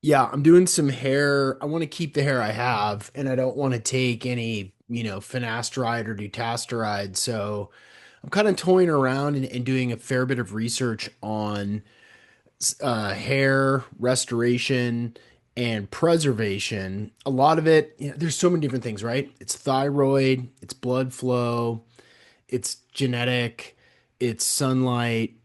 Yeah, I'm doing some hair. I want to keep the hair I have, and I don't want to take any, finasteride or dutasteride. So I'm kind of toying around and doing a fair bit of research on hair restoration and preservation. A lot of it, there's so many different things, right? It's thyroid, it's blood flow, it's genetic, it's sunlight,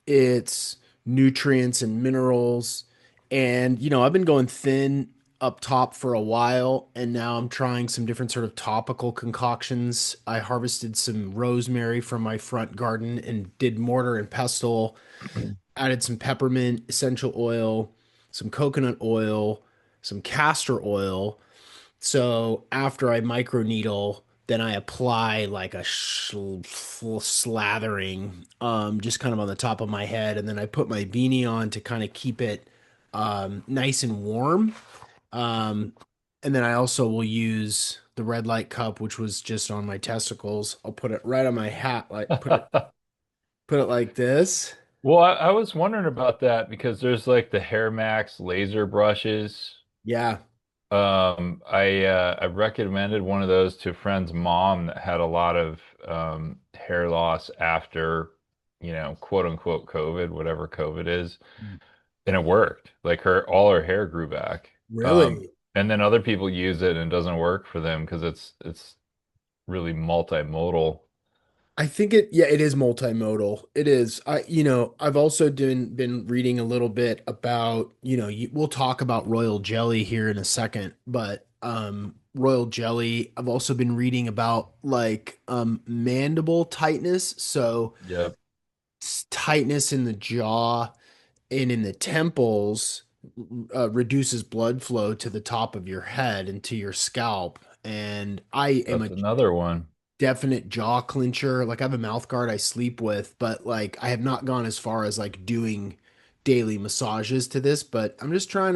it's nutrients and minerals. And, I've been going thin up top for a while, and now I'm trying some different sort of topical concoctions. I harvested some rosemary from my front garden and did mortar and pestle, added some peppermint essential oil, some coconut oil, some castor oil. So after I microneedle, then I apply like a slathering, just kind of on the top of my head, and then I put my beanie on to kind of keep it nice and warm. Um, and then I also will use the red light cup, which was just on my testicles. I'll put it right on my hat, like put it like this. Well, I was wondering about that because there's like the Hair Max laser brushes. Yeah. I recommended one of those to a friend's mom that had a lot of hair loss after, quote unquote COVID, whatever COVID is, and it worked. Like her, all her hair grew back. Really? And then other people use it and it doesn't work for them because it's really multimodal. I think it is multimodal. It is. I've also been reading a little bit about, we'll talk about royal jelly here in a second, but royal jelly, I've also been reading about like mandible tightness, so Yep, tightness in the jaw and in the temples reduces blood flow to the top of your head and to your scalp. And I am that's a another one. definite jaw clincher. Like I have a mouth guard I sleep with, but like I have not gone as far as like doing daily massages to this, but I'm trying,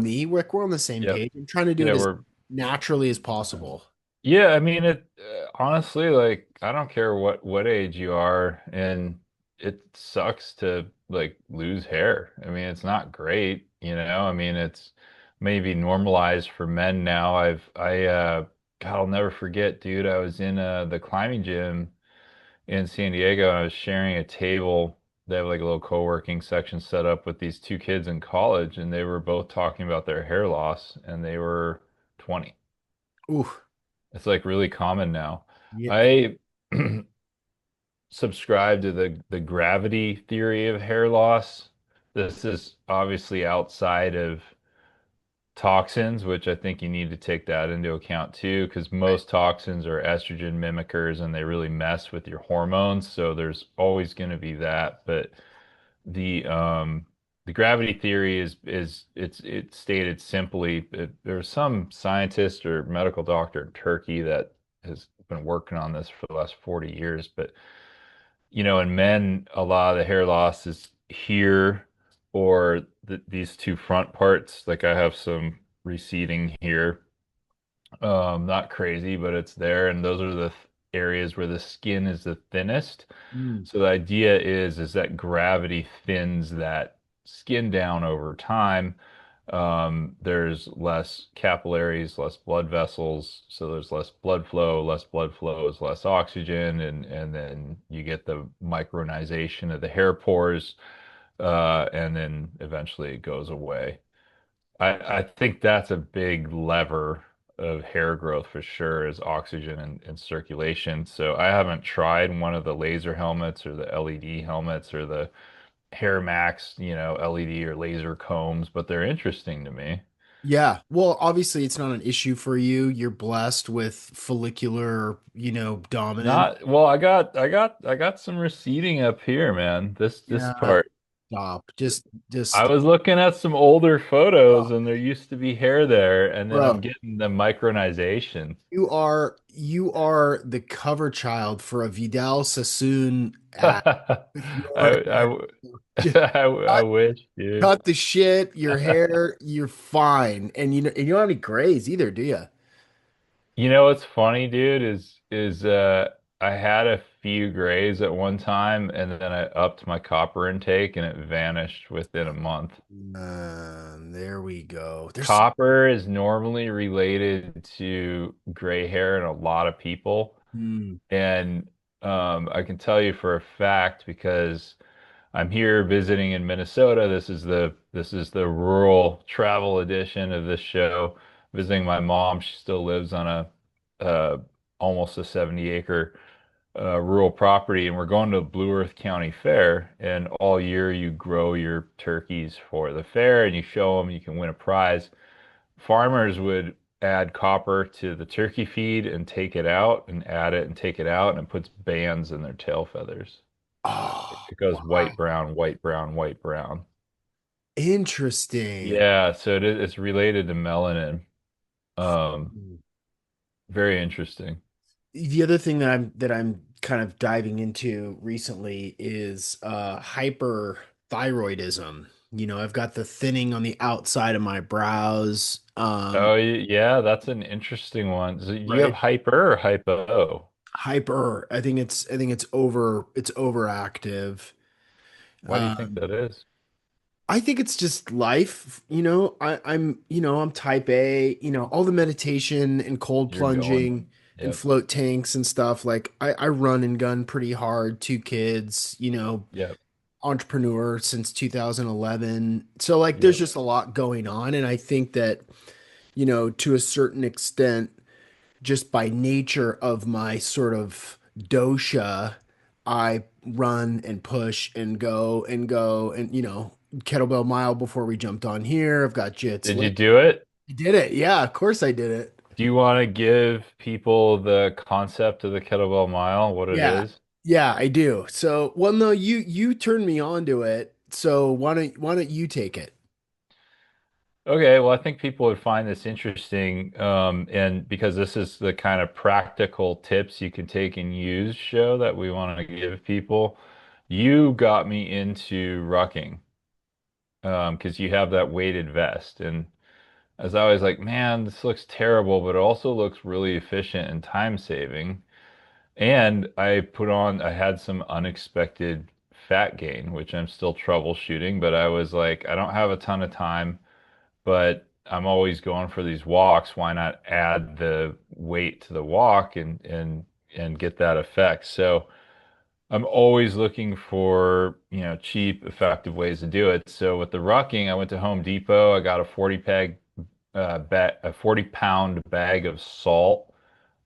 me, we're on the same Yep. page. I'm trying to do Yeah, it as we're naturally as possible. Yeah, I mean it honestly, like I don't care what age you are, and it sucks to like lose hair. I mean, it's not great, you know. I mean, it's maybe normalized for men now. God, I'll never forget, dude. I was in the climbing gym in San Diego, and I was sharing a table. They have like a little co-working section set up with these two kids in college, and they were both talking about their hair loss, and they were 20. Ooh, It's like really common now. yeah. I subscribe to the gravity theory of hair loss. This is obviously outside of toxins, which I think you need to take that into account too, because Right. most toxins are estrogen mimickers and they really mess with your hormones. So there's always going to be that. But the um the gravity theory it's stated simply. There's some scientist or medical doctor in Turkey that has been working on this for the last 40 years, but in men, a lot of the hair loss is here or these two front parts. Like I have some receding here. Not crazy, but it's there, and those are the areas where the skin is the thinnest. Mm. So the idea is that gravity thins that skin down over time. There's less capillaries, less blood vessels, so there's less blood flow. Less blood flow is less oxygen, and then you get the micronization of the hair pores, and then eventually it goes away. I think that's a big lever of hair growth for sure is oxygen and circulation. So I haven't tried one of the laser helmets or the LED helmets or the Hair Max, LED or laser combs, but they're interesting to me. Yeah. Well, obviously it's not an issue for you. You're blessed with follicular, dominance. Not well, I got some receding up here, man. This Yeah. part. Stop. I Just, was looking at some older photos oh, and there used to be hair there, and then I'm bro. getting the micronization. You are the cover child for a Vidal Sassoon ad I, with your hair. I, Just I cut, wish, dude. cut the shit, your hair, you're fine. And you don't have any grays either, do you? You know what's funny, dude, is I had a few grays at one time, and then I upped my copper intake, and it vanished within a month. There we go. There's Copper is normally related to gray hair in a lot of people, mm, and I can tell you for a fact because I'm here visiting in Minnesota. This is the rural travel edition of this show. Visiting my mom. She still lives on a uh, almost a 70-acre rural property, and we're going to Blue Earth County Fair. And all year you grow your turkeys for the fair, and you show them. You can win a prize. Farmers would add copper to the turkey feed and take it out, and add it and take it out, and it puts bands in their tail feathers. oh It goes white, wow. brown, white, brown, white, brown. Interesting. Yeah, so it's related to melanin. Um, Very interesting. The other thing that I'm kind of diving into recently is hyperthyroidism. I've got the thinning on the outside of my brows. Oh, yeah, that's an interesting one. So you have Right. hyper or hypo? Hyper. I think it's overactive. Why do you think Um, that is? I think it's just life. I'm type A, all the meditation and cold You're going. plunging and Yep, float tanks and stuff. Like I run and gun pretty hard, two kids, yep, entrepreneur since 2011. So like there's yep. just a lot going on. And I think that, to a certain extent, just by nature of my sort of dosha, I run and push and go and go and kettlebell mile before we jumped on here. I've got jits Did you lit. do it? I did it. Yeah, of course I did it. Do you want to give people the concept of the kettlebell mile, what it Yeah. is? Yeah, I do. So, well, no, you turned me on to it. So why don't you take it? Okay, well, I think people would find this interesting, and because this is the kind of practical tips you can take and use show that we want to give people. You got me into rucking, because you have that weighted vest, and as I was like, man, this looks terrible, but it also looks really efficient and time saving. And I had some unexpected fat gain, which I'm still troubleshooting, but I was like, I don't have a ton of time, but I'm always going for these walks. Why not add the weight to the walk and get that effect? So I'm always looking for, cheap, effective ways to do it. So with the rucking, I went to Home Depot. I got a 40-pound bag of salt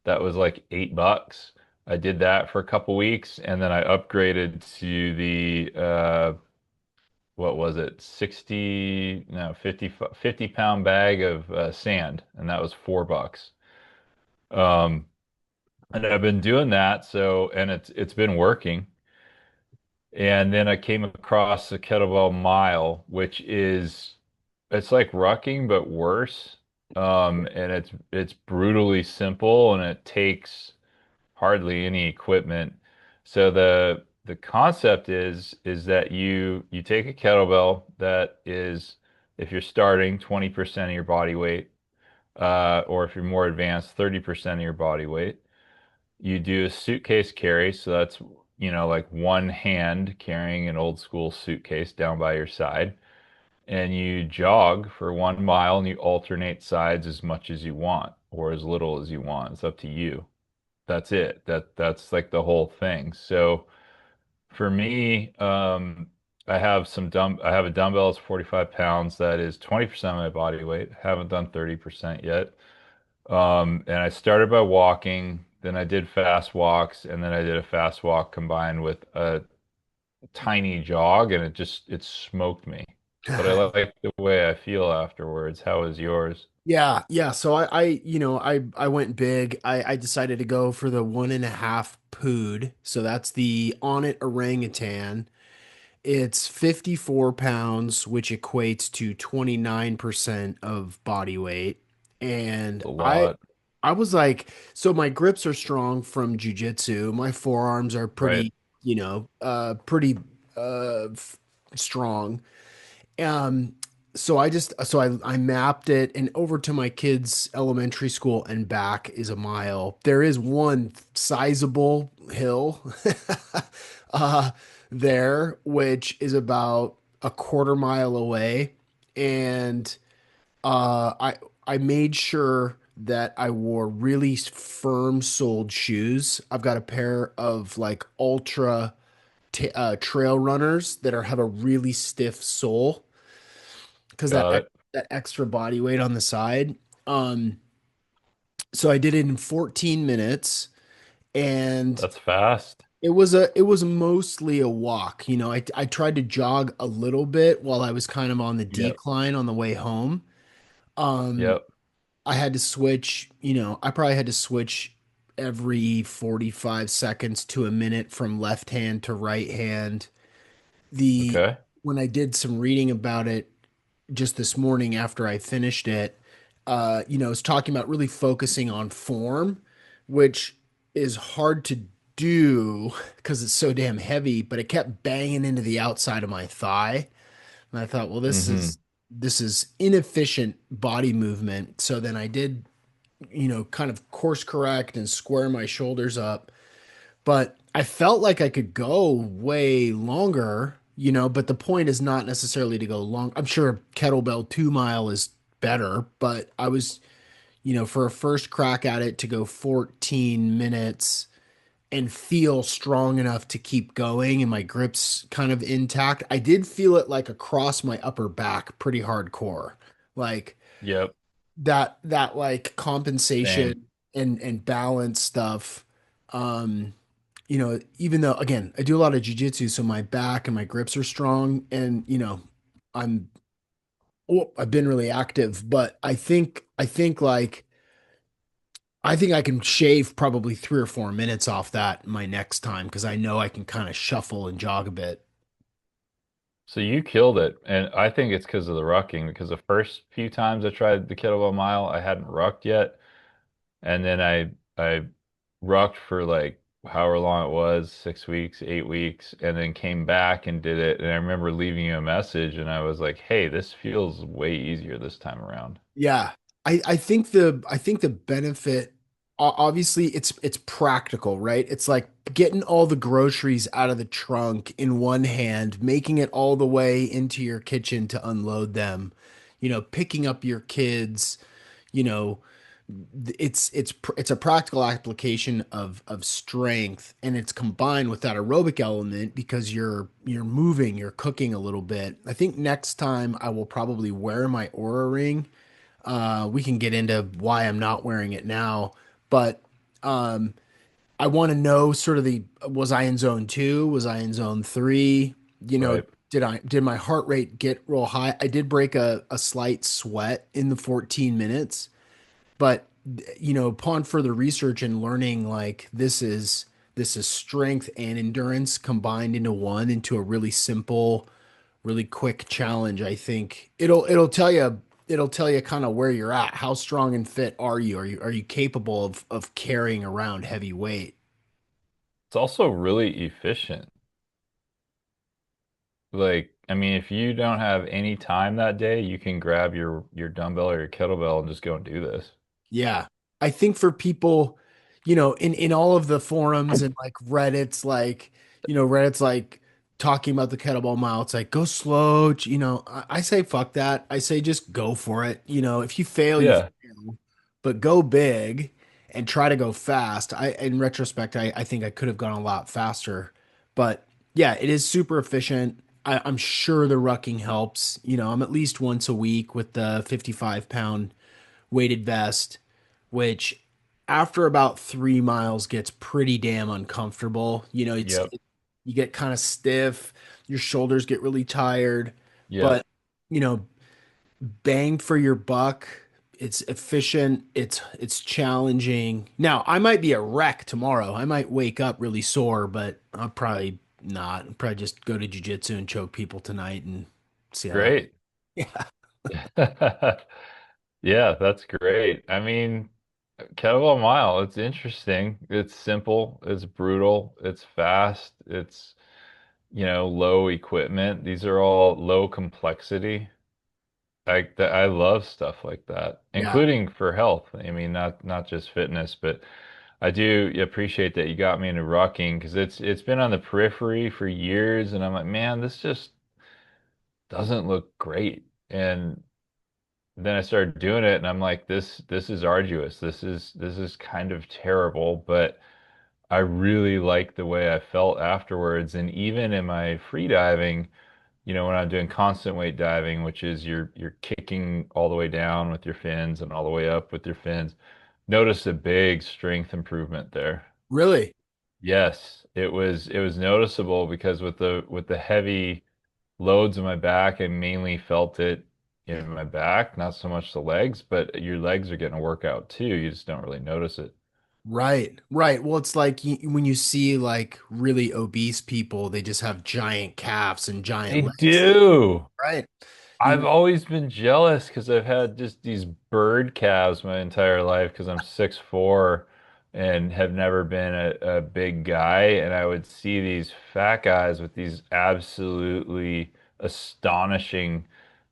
that was like $8. I did that for a couple weeks, and then I upgraded to the what was it? 60, no, 50 pound bag of sand, and that was $4. Um, and I've been doing that, so and it's been working. And then I came across the kettlebell mile, which is it's like rucking but worse. And it's brutally simple, and it takes hardly any equipment. So the concept is that you take a kettlebell that is, if you're starting, 20% of your body weight, or if you're more advanced, 30% of your body weight. You do a suitcase carry, so that's, like one hand carrying an old school suitcase down by your side, and you jog for 1 mile, and you alternate sides as much as you want or as little as you want. It's up to you. That's it. That's like the whole thing. So for me, I have a dumbbell that's 45 pounds that is 20% of my body weight. Haven't done 30% yet. And I started by walking, then I did fast walks, and then I did a fast walk combined with a tiny jog, and it smoked me. But I like the way I feel afterwards. How is yours? Yeah, yeah. So I went big. I decided to go for the 1.5 pood. So that's the on it orangutan. It's 54 pounds, which equates to 29% of body weight. And A I lot, I was like, so my grips are strong from jujitsu. My forearms are right? pretty strong. Um, I mapped it, and over to my kids' elementary school and back is a mile. There is one sizable hill uh there, which is about a quarter mile away. And I made sure that I wore really firm soled shoes. I've got a pair of like ultra trail runners that have a really stiff sole because Got it. that extra body weight on the side. Um, so I did it in 14 minutes, and That's fast. it was mostly a walk. You know, I tried to jog a little bit while I was kind of on the Yep. decline on the way home. Um, Yep. I had to switch, you know, I probably had to switch every 45 seconds to a minute from left hand to right hand. The Okay. When I did some reading about it just this morning after I finished it, you know, it's talking about really focusing on form, which is hard to do because it's so damn heavy, but it kept banging into the outside of my thigh. And I thought, well, Hmm. this is inefficient body movement. So then I did, you know, kind of course correct and square my shoulders up, but I felt like I could go way longer, you know, but the point is not necessarily to go long. I'm sure kettlebell 2 mile is better, but I was, you know, for a first crack at it to go 14 minutes and feel strong enough to keep going and my grips kind of intact. I did feel it like across my upper back pretty hardcore. Like Yep. that like Same. compensation and balance stuff. Um, you know, even though again, I do a lot of jujitsu, so my back and my grips are strong, and you know, I'm I've been really active, but I think I can shave probably 3 or 4 minutes off that my next time because I know I can kind of shuffle and jog a bit. So you killed it. And I think it's because of the rucking, because the first few times I tried the kettlebell mile, I hadn't rucked yet. And then I rucked for like however long it was, 6 weeks, 8 weeks, and then came back and did it. And I remember leaving you a message and I was like, hey, this feels way easier this time around. Yeah. I think the benefit obviously it's practical, right? It's like getting all the groceries out of the trunk in one hand, making it all the way into your kitchen to unload them, you know, picking up your kids, you know, it's a practical application of strength, and it's combined with that aerobic element because you're moving, you're cooking a little bit. I think next time I will probably wear my Aura ring. We can get into why I'm not wearing it now, but um, I want to know sort of the was I in zone two? Was I in zone three? You know, Right. did my heart rate get real high? I did break a slight sweat in the 14 minutes, but you know, upon further research and learning, like this is strength and endurance combined into one into a really simple, really quick challenge. I think it'll tell you kind of where you're at. How strong and fit are you? Are you capable of carrying around heavy weight? It's also really efficient. Like, I mean, if you don't have any time that day, you can grab your dumbbell or your kettlebell and just go and do this. Yeah. I think for people, you know, in all of the forums and like Reddit's like, you know, Reddit's like talking about the kettlebell mile, it's like go slow, you know. I say fuck that. I say just go for it. You know, if you fail, you Yeah. fail, but go big and try to go fast. In retrospect, I think I could have gone a lot faster. But yeah, it is super efficient. I'm sure the rucking helps. You know, I'm at least once a week with the 55 pound weighted vest, which after about 3 miles gets pretty damn uncomfortable. You know, Yep. you get kind of stiff, your shoulders get really tired, Yep. but you know, bang for your buck. It's efficient. It's challenging. Now, I might be a wreck tomorrow. I might wake up really sore, but I'll probably not. I'll probably just go to jujitsu and choke people tonight and see how that. Great. Yeah. Yeah, that's great. I mean, kettlebell mile, it's interesting. It's simple, it's brutal, it's fast, it's low equipment. These are all low complexity. I love stuff like that, Yeah. including for health. I mean, not just fitness, but I do appreciate that you got me into rucking because it's been on the periphery for years, and I'm like, man, this just doesn't look great. And then I started doing it, and I'm like, this is arduous. This is kind of terrible, but I really like the way I felt afterwards. And even in my free diving, when I'm doing constant weight diving, which is you're kicking all the way down with your fins and all the way up with your fins, notice a big strength improvement there. Really? Yes, it was noticeable because with the heavy loads in my back, I mainly felt it in my back, not so much the legs, but your legs are getting a workout too. You just don't really notice it. Right, right. Well, it's like when you see like really obese people, they just have giant calves and They giant legs. do. Right. I've You always been jealous because I've had just these bird calves my entire life because I'm 6'4" and have never been a big guy. And I would see these fat guys with these absolutely astonishing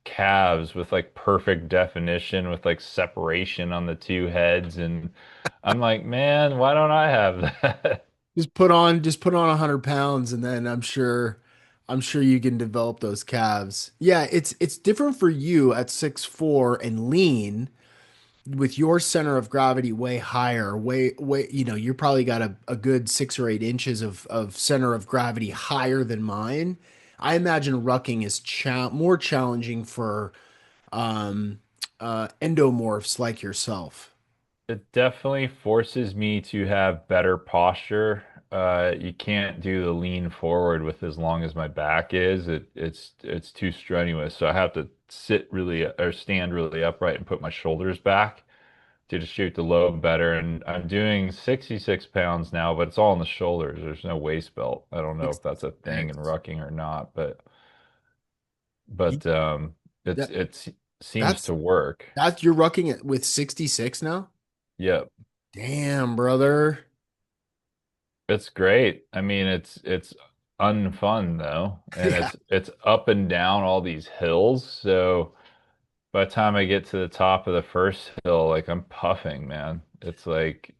calves with like perfect definition, with like separation on the two heads. And I'm like, man, why don't I have that? just put on 100 pounds and then I'm sure you can develop those calves. Yeah, it's different for you at 6'4" and lean with your center of gravity way higher, way, you're probably got a good 6 or 8 inches of center of gravity higher than mine. I imagine rucking is more challenging for um, endomorphs like yourself. It definitely forces me to have better posture. You can't do the lean forward with as long as my back is. It's too strenuous. So I have to sit really or stand really upright and put my shoulders back to distribute the load better. And I'm doing 66 pounds now, but it's all in the shoulders. There's no waist belt. I don't know if that's a thing in 66. rucking or not, but You- but That it seems that's to work. that's you're rucking it with 66 now? Yep. Damn, brother. It's great. I mean, it's unfun though, and Yeah. it's up and down all these hills. So by the time I get to the top of the first hill, like I'm puffing, man. It's like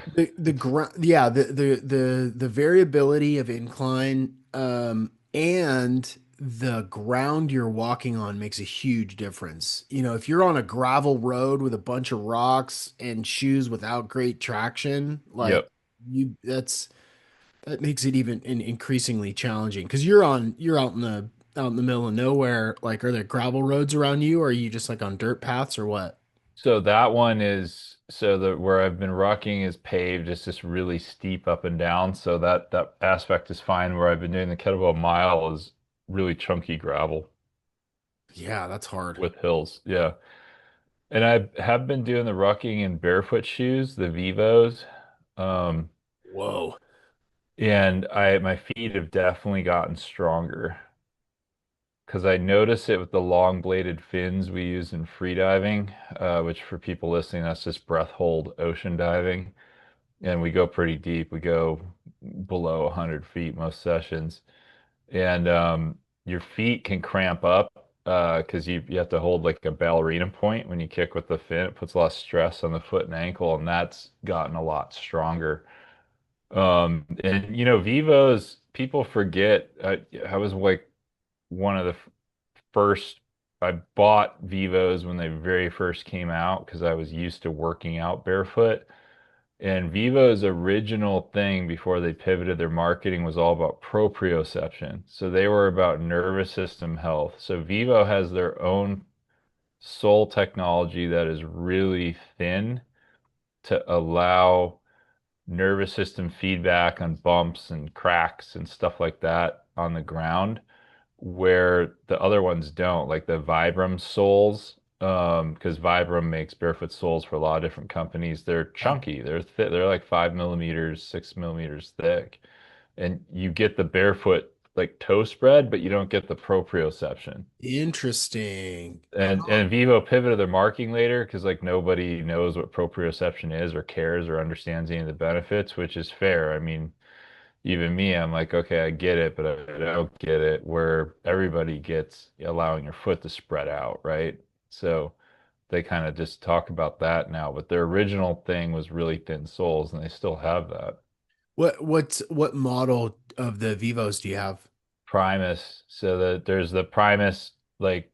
The it's ground, yeah, the variability of incline, and the ground you're walking on makes a huge difference. If you're on a gravel road with a bunch of rocks and shoes without great traction, like yep. that makes it even increasingly challenging because you're out in the middle of nowhere. Like, are there gravel roads around you, or are you just like on dirt paths or what? So that one is so the where I've been rucking is paved. It's just really steep up and down. So that aspect is fine. Where I've been doing the kettlebell mile is really chunky gravel Yeah, that's hard. with hills. Yeah. And I have been doing the rucking in barefoot shoes, the Vivos. Um, Whoa. and my feet have definitely gotten stronger because I notice it with the long bladed fins we use in free diving, which for people listening, that's just breath hold ocean diving. And we go pretty deep. We go below 100 feet most sessions. And your feet can cramp up because you have to hold like a ballerina point when you kick with the fin. It puts a lot of stress on the foot and ankle, and that's gotten a lot stronger. And Vivos, people forget. I was like one of the first. I bought Vivos when they very first came out because I was used to working out barefoot. And Vivo's original thing before they pivoted their marketing was all about proprioception. So they were about nervous system health. So Vivo has their own sole technology that is really thin to allow nervous system feedback on bumps and cracks and stuff like that on the ground, where the other ones don't, like the Vibram soles, because Vibram makes barefoot soles for a lot of different companies. They're chunky, they're thick, they're like 5 millimeters, 6 millimeters thick, and you get the barefoot like toe spread, but you don't get the proprioception. Interesting. And Vivo pivoted their marketing later because like nobody knows what proprioception is or cares or understands any of the benefits, which is fair. I mean, even me, I'm like, okay, I get it, but I don't get it where everybody gets allowing your foot to spread out, right? So they kind of just talk about that now, but their original thing was really thin soles, and they still have that. What model of the Vivos do you have? Primus. So there's the Primus like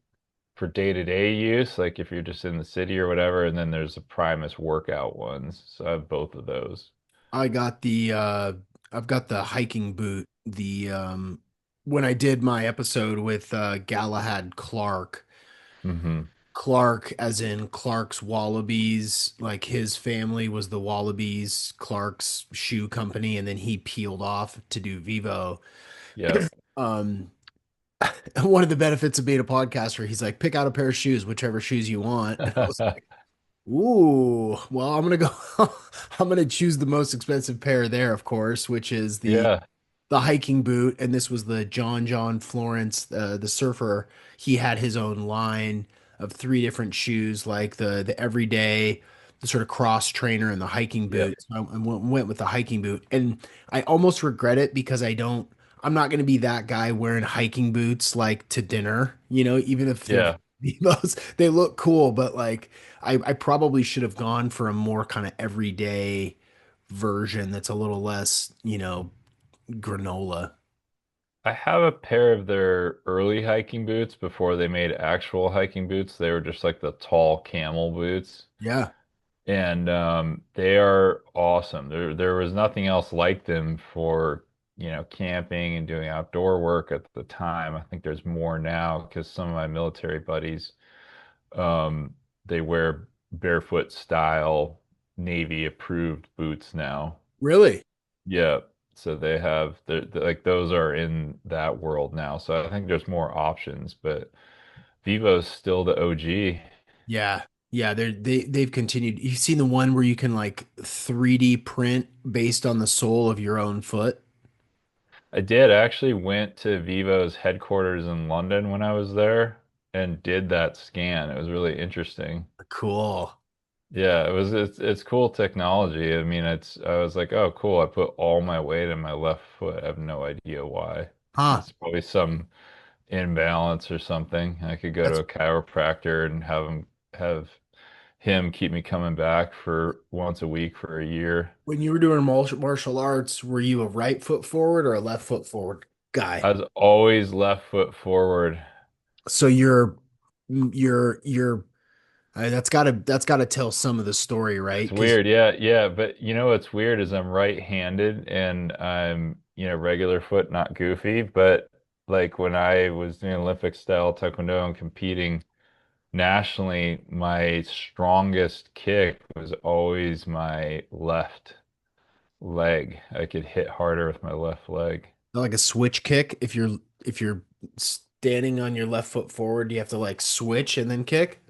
for day-to-day use, like if you're just in the city or whatever, and then there's the Primus workout ones. So I have both of those. I got the I've got the hiking boot. The when I did my episode with Galahad Clark, Hmm. Clark as in Clark's Wallabies, like his family was the Wallabies, Clark's shoe company, and then he peeled off to do Vivo. Yep. Um one of the benefits of being a podcaster, he's like, pick out a pair of shoes, whichever shoes you want. And I was like, ooh, well, I'm gonna go. I'm gonna choose the most expensive pair there, of course, which is Yeah. the hiking boot. And this was the John Florence, the surfer. He had his own line of three different shoes, like the everyday, the sort of cross trainer, and the hiking Yep. boot. So I went with the hiking boot, and I almost regret it because I don't. I'm not going to be that guy wearing hiking boots like to dinner, even if they're Yeah. Vivos, they look cool, but like I probably should have gone for a more kind of everyday version that's a little less, granola. I have a pair of their early hiking boots before they made actual hiking boots. They were just like the tall camel boots. Yeah, And they are awesome. There was nothing else like them for, camping and doing outdoor work at the time. I think there's more now because some of my military buddies, um, they wear barefoot style Navy approved boots now. really. Yeah. So they have like those are in that world now. So I think there's more options, but Vivo's still the OG. Yeah. Yeah, they've continued. You've seen the one where you can like 3D print based on the sole of your own foot? I did. I actually went to Vivo's headquarters in London when I was there and did that scan. It was really interesting. Cool. Yeah, it's cool technology. I mean, I was like, oh, cool. I put all my weight in my left foot. I have no idea why. Huh. It's probably some imbalance or something. I could go to That's a chiropractor and have him keep me coming back for once a week for a year. when you were doing martial arts, were you a right foot forward or a left foot forward guy? I was always left foot forward. So you're that's gotta tell some of the story, right? It's Because weird, yeah, yeah. But what's weird is I'm right-handed and I'm, regular foot, not goofy. But like when I was doing Olympic style Taekwondo and competing nationally, my strongest kick was always my left leg. I could hit harder with my left leg. like a switch kick, if you're standing on your left foot forward, you have to like switch and then kick.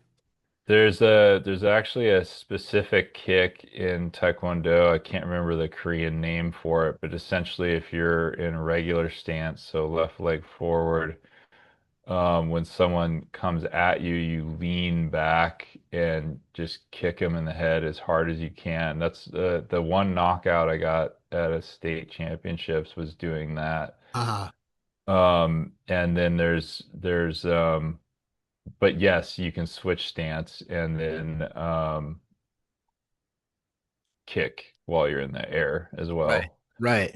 There's actually a specific kick in Taekwondo. I can't remember the Korean name for it, but essentially if you're in a regular stance, so left leg forward, when someone comes at you, you lean back and just kick them in the head as hard as you can. That's the one knockout I got at a state championships was doing that. Ah, And then but yes, you can switch stance and then kick while you're in the air as right, well. right.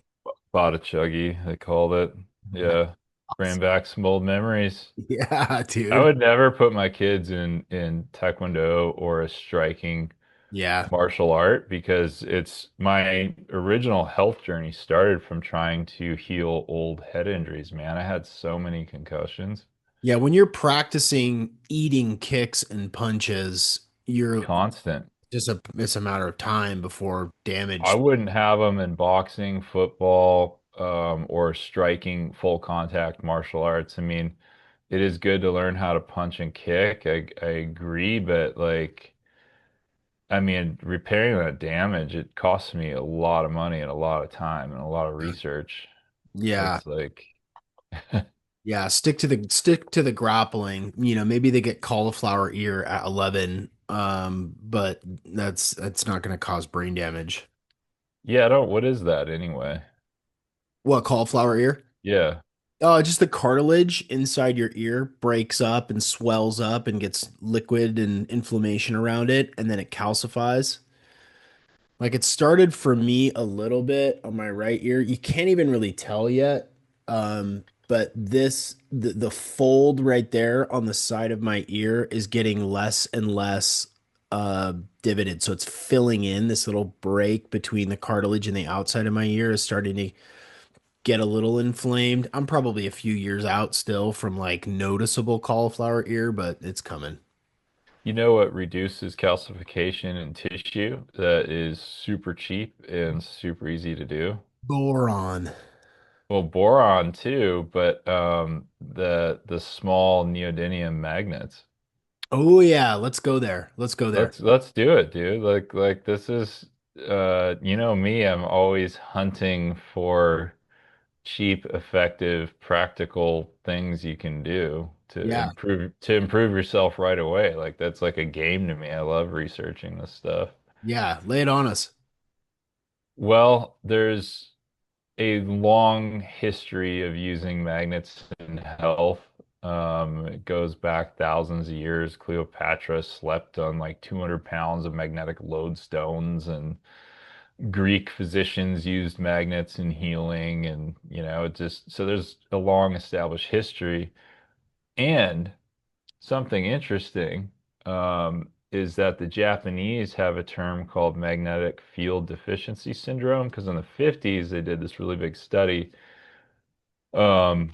Bada chuggy, they called it. That's Yeah, bringing awesome. back some old memories. Yeah, I dude. would never put my kids in Taekwondo or a striking Yeah. martial art because it's my original health journey started from trying to heal old head injuries, man. I had so many concussions. Yeah, when you're practicing eating kicks and punches, you're Constant. just it's a matter of time before I damage. wouldn't have them in boxing, football, or striking full contact martial arts. I mean, it is good to learn how to punch and kick. I agree, but like, I mean, repairing that damage, it costs me a lot of money and a lot of time and a lot of research. Yeah. It's like, Yeah, stick to the grappling. Maybe they get cauliflower ear at 11, but that's not going to cause brain damage. yeah, I don't, what is that anyway? What, cauliflower ear? Yeah. Just the cartilage inside your ear breaks up and swells up and gets liquid and inflammation around it, and then it calcifies. Like it started for me a little bit on my right ear. You can't even really tell yet. But the fold right there on the side of my ear is getting less and less divoted. So it's filling in this little break between the cartilage and the outside of my ear is starting to get a little inflamed. I'm probably a few years out still from like noticeable cauliflower ear, but it's coming. You know what reduces calcification in tissue that is super cheap and super easy to do? Boron. Well, boron too, but the small neodymium magnets. Oh yeah, let's go there. Let's go there. Let's do it, dude. Like this is you know me, I'm always hunting for cheap, effective, practical things you can do Yeah. to improve yourself right away. Like that's like a game to me. I love researching this stuff. Yeah, lay it on us. Well, there's a long history of using magnets in health. It goes back thousands of years. Cleopatra slept on like 200 pounds of magnetic lodestones, and Greek physicians used magnets in healing. And, you know, it just so there's a long established history. And something interesting is that the Japanese have a term called magnetic field deficiency syndrome because in the 50s they did this really big study. Um,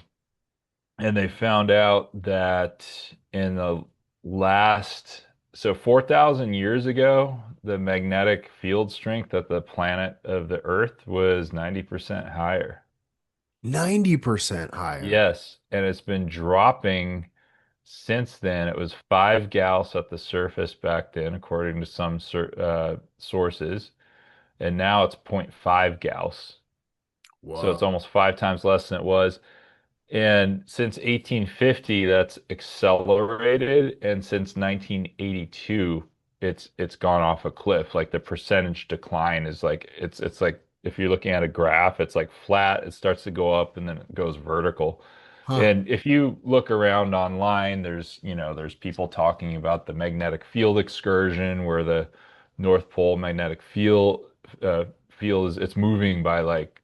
and they found out that in the last, so 4,000 years ago, the magnetic field strength at the planet of the Earth was 90% higher. 90% higher. Yes, and it's been dropping since then. It was 5 Gauss at the surface back then, according to some sources, and now it's zero point 0.5 Gauss. So it's Whoa. almost 5 times less than it was. And since 1850, that's accelerated, and since 1982, it's gone off a cliff. Like the percentage decline is like it's like if you're looking at a graph, it's like flat, it starts to go up and then it goes vertical. Huh. And if you look around online, there's people talking about the magnetic field excursion where the North Pole magnetic field is it's moving by like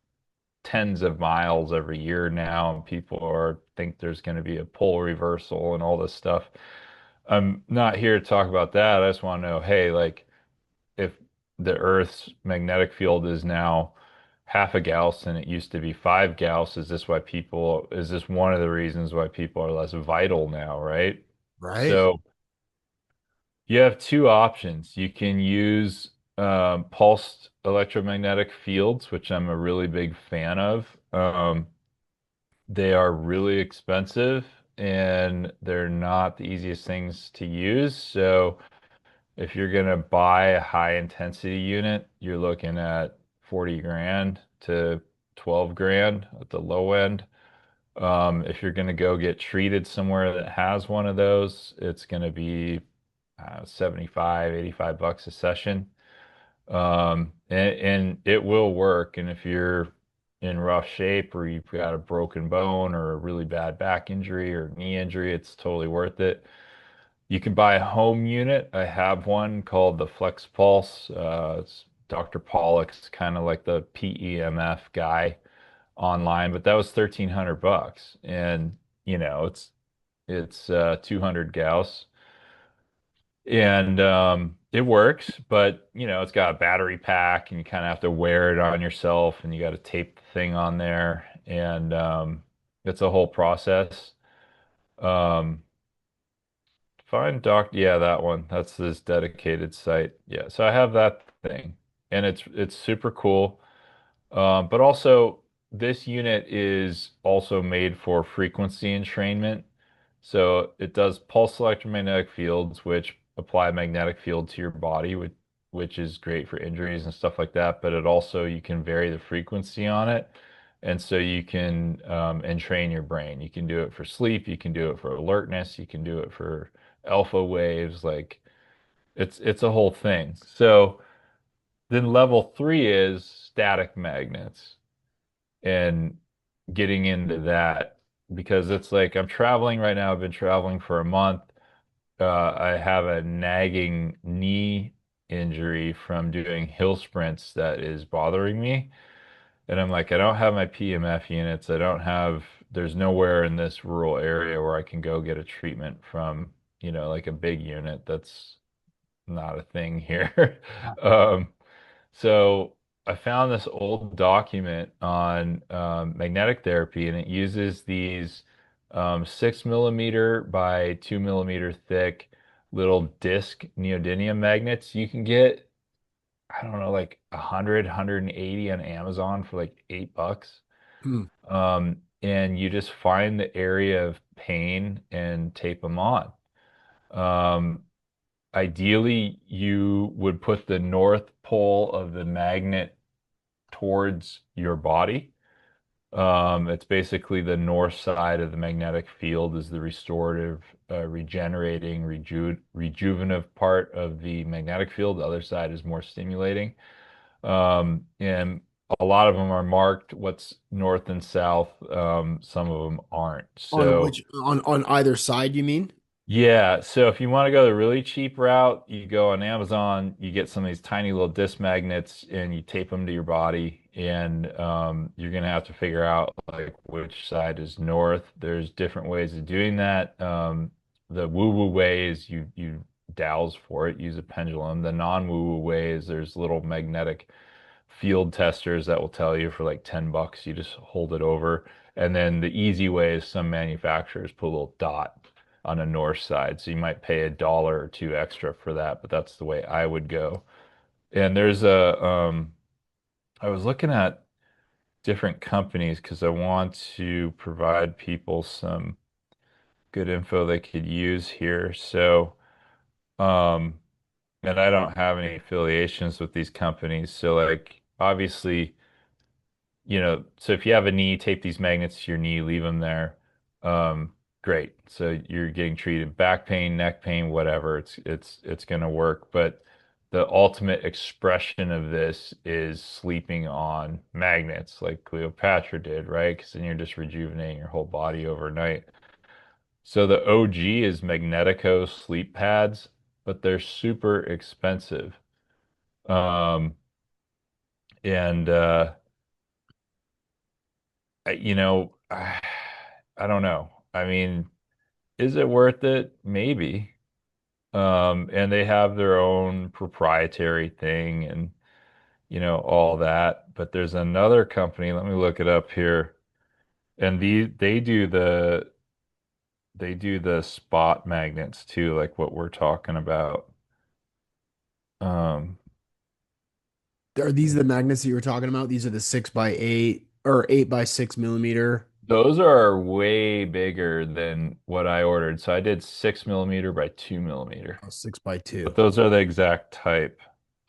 tens of miles every year now, and people are think there's going to be a pole reversal and all this stuff. I'm not here to talk about that. I just want to know, hey, like if the Earth's magnetic field is now half a Gauss and it used to be 5 Gauss, is this one of the reasons why people are less vital now, right? Right? So you have two options. You can use pulsed electromagnetic fields, which I'm a really big fan of. They are really expensive and they're not the easiest things to use. So if you're gonna buy a high intensity unit, you're looking at 40 grand to 12 grand at the low end. If you're gonna go get treated somewhere that has one of those, it's gonna be 75, $85 a session. And it will work. And if you're in rough shape or you've got a broken bone or a really bad back injury or knee injury, it's totally worth it. You can buy a home unit. I have one called the Flex Pulse. It's Dr. Pollock's kind of like the PEMF guy online, but that was 1,300 bucks. And it's 200 Gauss. And it works, but it's got a battery pack and you kind of have to wear it on yourself and you got to tape the thing on there and it's a whole process. Um, find doc, yeah, that one. That's this dedicated site. Yeah, so I have that thing and it's super cool. But also, this unit is also made for frequency entrainment. So it does pulse electromagnetic fields, which apply a magnetic field to your body, which is great for injuries and stuff like that. But it also, you can vary the frequency on it. And so you can entrain your brain. You can do it for sleep. You can do it for alertness. You can do it for alpha waves. Like it's a whole thing. So then level three is static magnets and getting into that. because it's like I'm traveling right now. I've been traveling for a month. I have a nagging knee injury from doing hill sprints that is bothering me. And I'm like, I don't have my PMF units. There's nowhere in this rural area where I can go get a treatment from, like a big unit. That's not a thing here. Um, so I found this old document on magnetic therapy, and it uses these 6 millimeter by 2 millimeter thick little disc neodymium magnets. You can get, I don't know, like 180 on Amazon for like $8. Hmm. And you just find the area of pain and tape them on. Um, Ideally, you would put the north pole of the magnet towards your body. It's basically the north side of the magnetic field is the restorative, regenerating, rejuvenative part of the magnetic field. The other side is more stimulating. And a lot of them are marked what's north and south. Some of them aren't. On So which on either side, you mean? yeah, so if you want to go the really cheap route, you go on Amazon, you get some of these tiny little disc magnets and you tape them to your body, and you're gonna have to figure out like which side is north. There's different ways of doing that. The woo-woo way is you dowse for it, use a pendulum. The non-woo-woo way is there's little magnetic field testers that will tell you for like $10, you just hold it over. And then the easy way is some manufacturers put a little dot on a north side. So you might pay $1 or 2 extra for that, but that's the way I would go. And I was looking at different companies because I want to provide people some good info they could use here. So, um, and I don't have any affiliations with these companies. So like obviously, so if you have a knee, tape these magnets to your knee, leave them there. Great. So you're getting treated back pain, neck pain, whatever. It's going to work. But the ultimate expression of this is sleeping on magnets like Cleopatra did, right? Because then you're just rejuvenating your whole body overnight. So the OG is Magnetico sleep pads, but they're super expensive. Um, and I don't know. I mean, is it worth it? Maybe. And they have their own proprietary thing and all that. But there's another company, let me look it up here. And they do the spot magnets too, like what we're talking about. Um, Are these the magnets that you were talking about? These are the 6x8 or 8x6 millimeter. those are way bigger than what I ordered. So I did 6 millimeter by 2 millimeter. Oh, 6x2. But those are the exact type.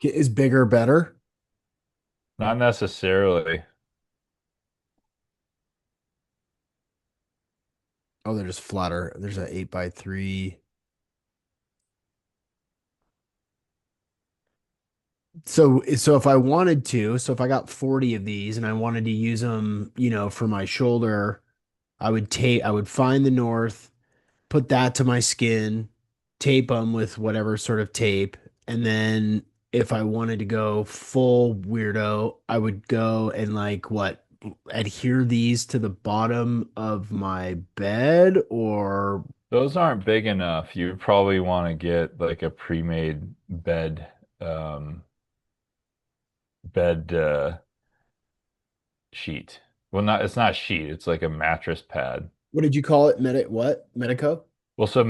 Is bigger better? Not necessarily. Oh, they're just flatter. There's an 8x3. So if I wanted to, so if I got 40 of these and I wanted to use them, for my shoulder, I would find the north, put that to my skin, tape them with whatever sort of tape, and then if I wanted to go full weirdo, I would go and like what, adhere these to the bottom of my bed or Those aren't big enough. You would probably want to get like a pre-made um, bed sheet. Well, it's not a sheet. It's like a mattress pad. what did you call it? Medico? Well, so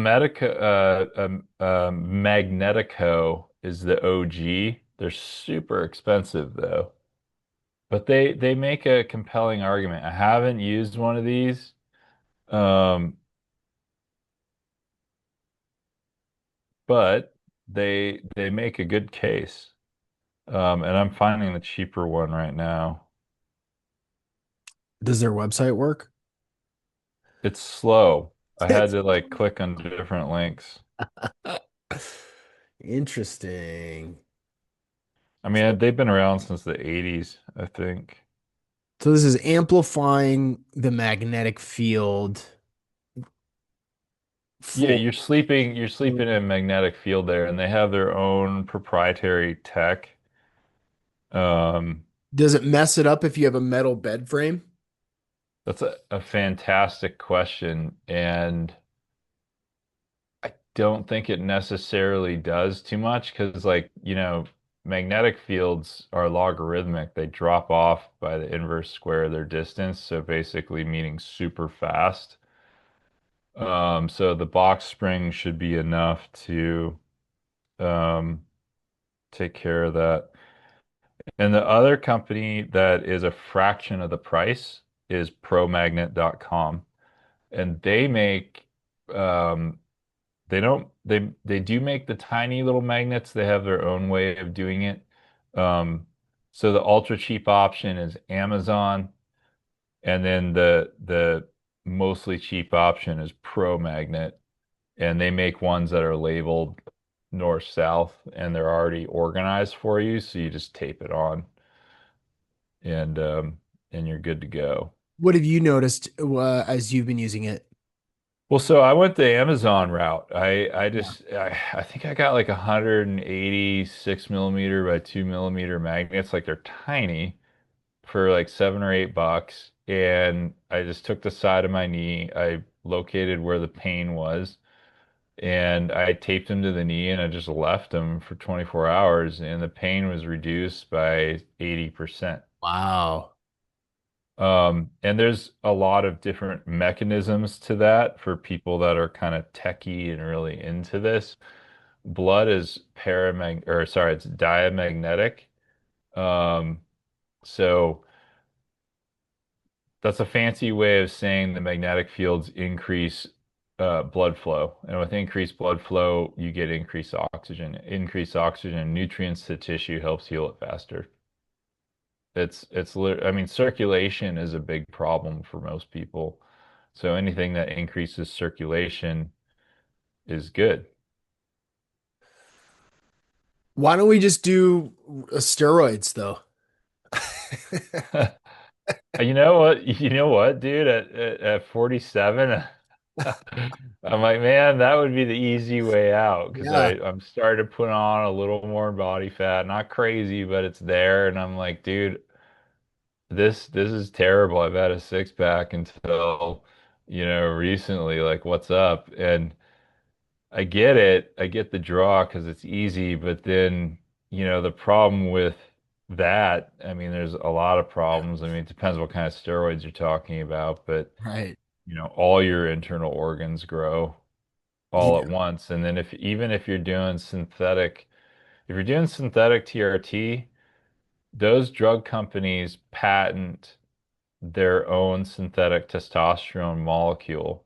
Magnetico is the OG. They're super expensive though, but they make a compelling argument. I haven't used one of these, um, but they make a good case. And I'm finding the cheaper one right now. Does their website work? It's slow. I had It's to like click on different links. interesting. I mean, they've been around since the 80s, I think. So this is amplifying the magnetic field Yeah, for. you're sleeping in a magnetic field there, and they have their own proprietary tech. Um, Does it mess it up if you have a metal bed frame? that's a fantastic question, and I don't think it necessarily does too much because, like, magnetic fields are logarithmic. They drop off by the inverse square of their distance, so basically meaning super fast. So the box spring should be enough to um, take care of that. And the other company that is a fraction of the price is promagnet.com. And they make they don't they do make the tiny little magnets. They have their own way of doing it. So the ultra cheap option is Amazon, and then the mostly cheap option is Pro Magnet, and they make ones that are labeled north south, and they're already organized for you, so you just tape it on, and um, and you're good to go. What have you noticed as you've been using it? Well, so I went the Amazon route. Yeah. I think I got like 186 millimeter by 2 millimeter magnets. Like they're tiny for like $7 or $8. And I just took the side of my knee. I located where the pain was and I taped them to the knee and I just left them for 24 hours and the pain was reduced by 80%. Wow. And there's a lot of different mechanisms to that for people that are kind of techie and really into this. Blood is or sorry, it's diamagnetic. Um, so that's a fancy way of saying the magnetic fields increase blood flow. And with increased blood flow, you get increased oxygen. Increased oxygen, nutrients to tissue helps heal it faster. I mean, circulation is a big problem for most people. So anything that increases circulation is good. Why don't we just do steroids though? You know what? You know what, dude? At 47, I'm like, man, that would be the easy way out because Yeah, I'm starting to put on a little more body fat. Not crazy, but it's there. And I'm like, dude, this is terrible. I've had a six pack until, recently. Like, what's up? And I get it. I get the draw because it's easy, but then, the problem with that, I mean, there's a lot of problems. I mean, it depends what kind of steroids you're talking about, but right. all your internal organs grow all Yeah, at once. And then even if if you're doing synthetic TRT, those drug companies patent their own synthetic testosterone molecule.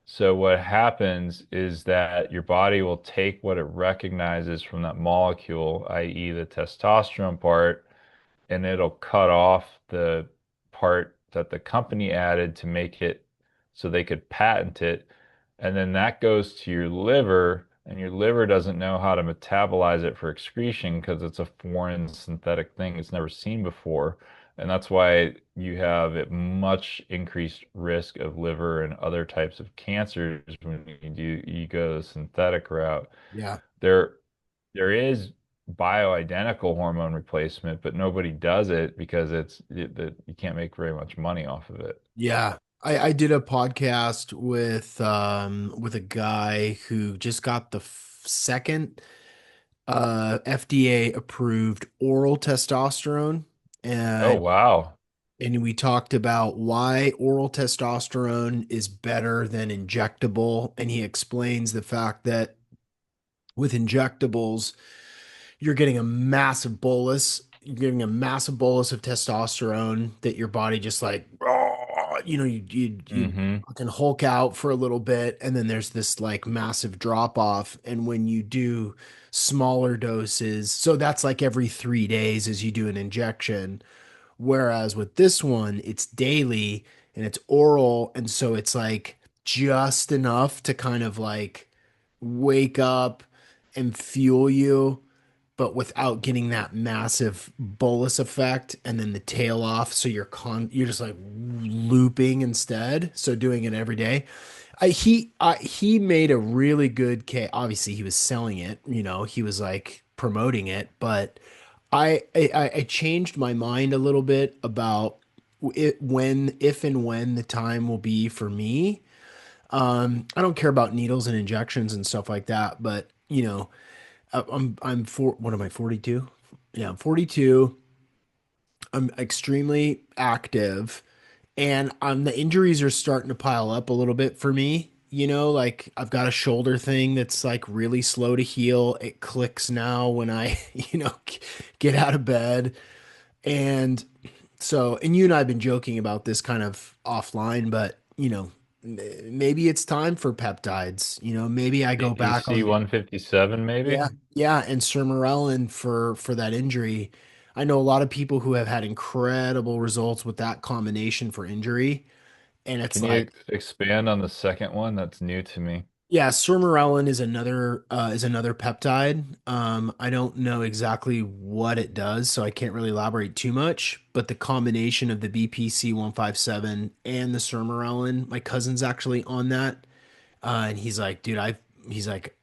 So what happens is that your body will take what it recognizes from that molecule, i.e. the testosterone part, and it'll cut off the part that the company added to make it so they could patent it. And then that goes to your liver, and your liver doesn't know how to metabolize it for excretion because it's a foreign synthetic thing it's never seen before. And that's why you have a much increased risk of liver and other types of cancers when you go the synthetic route. yeah, There there is bioidentical hormone replacement, but nobody does it because that you can't make very much money off of it. yeah. I did a podcast with a guy who just got the second FDA approved oral testosterone, Oh, and wow. we talked about why oral testosterone is better than injectable, and he explains the fact that with injectables you're getting a massive bolus. You're getting a massive bolus of testosterone that your body just like, you Hmm. can hulk out for a little bit, and then there's this like massive drop off. And when you do smaller doses, so that's like every 3 days as you do an injection. Whereas with this one, it's daily and it's oral, and so it's like just enough to kind of like wake up and fuel you, but without getting that massive bolus effect and then the tail off. So you're just like looping instead. So doing it every day. He made a really good case. Obviously, he was selling it. He was like promoting it, but I changed my mind a little bit about if and when the time will be for me. I don't care about needles and injections and stuff like that, but I'm what am I, 42? Yeah, I'm 42. I'm extremely active, and the injuries are starting to pile up a little bit for me. Like I've got a shoulder thing that's like really slow to heal. It clicks now when I, get out of bed. And and you and I have been joking about this kind of offline, but maybe it's time for peptides. Maybe I go back BPC on. 157 maybe. Yeah, yeah, and Sermorelin for that injury. I know a lot of people who have had incredible results with that combination for injury, and it's Can you like, expand on the second one? That's new to me. yeah, Sermorelin is another peptide. I don't know exactly what it does, so I can't really elaborate too much. But the combination of the BPC 157 and the Sermorelin, my cousin's actually on that, and he's like, dude, he's like,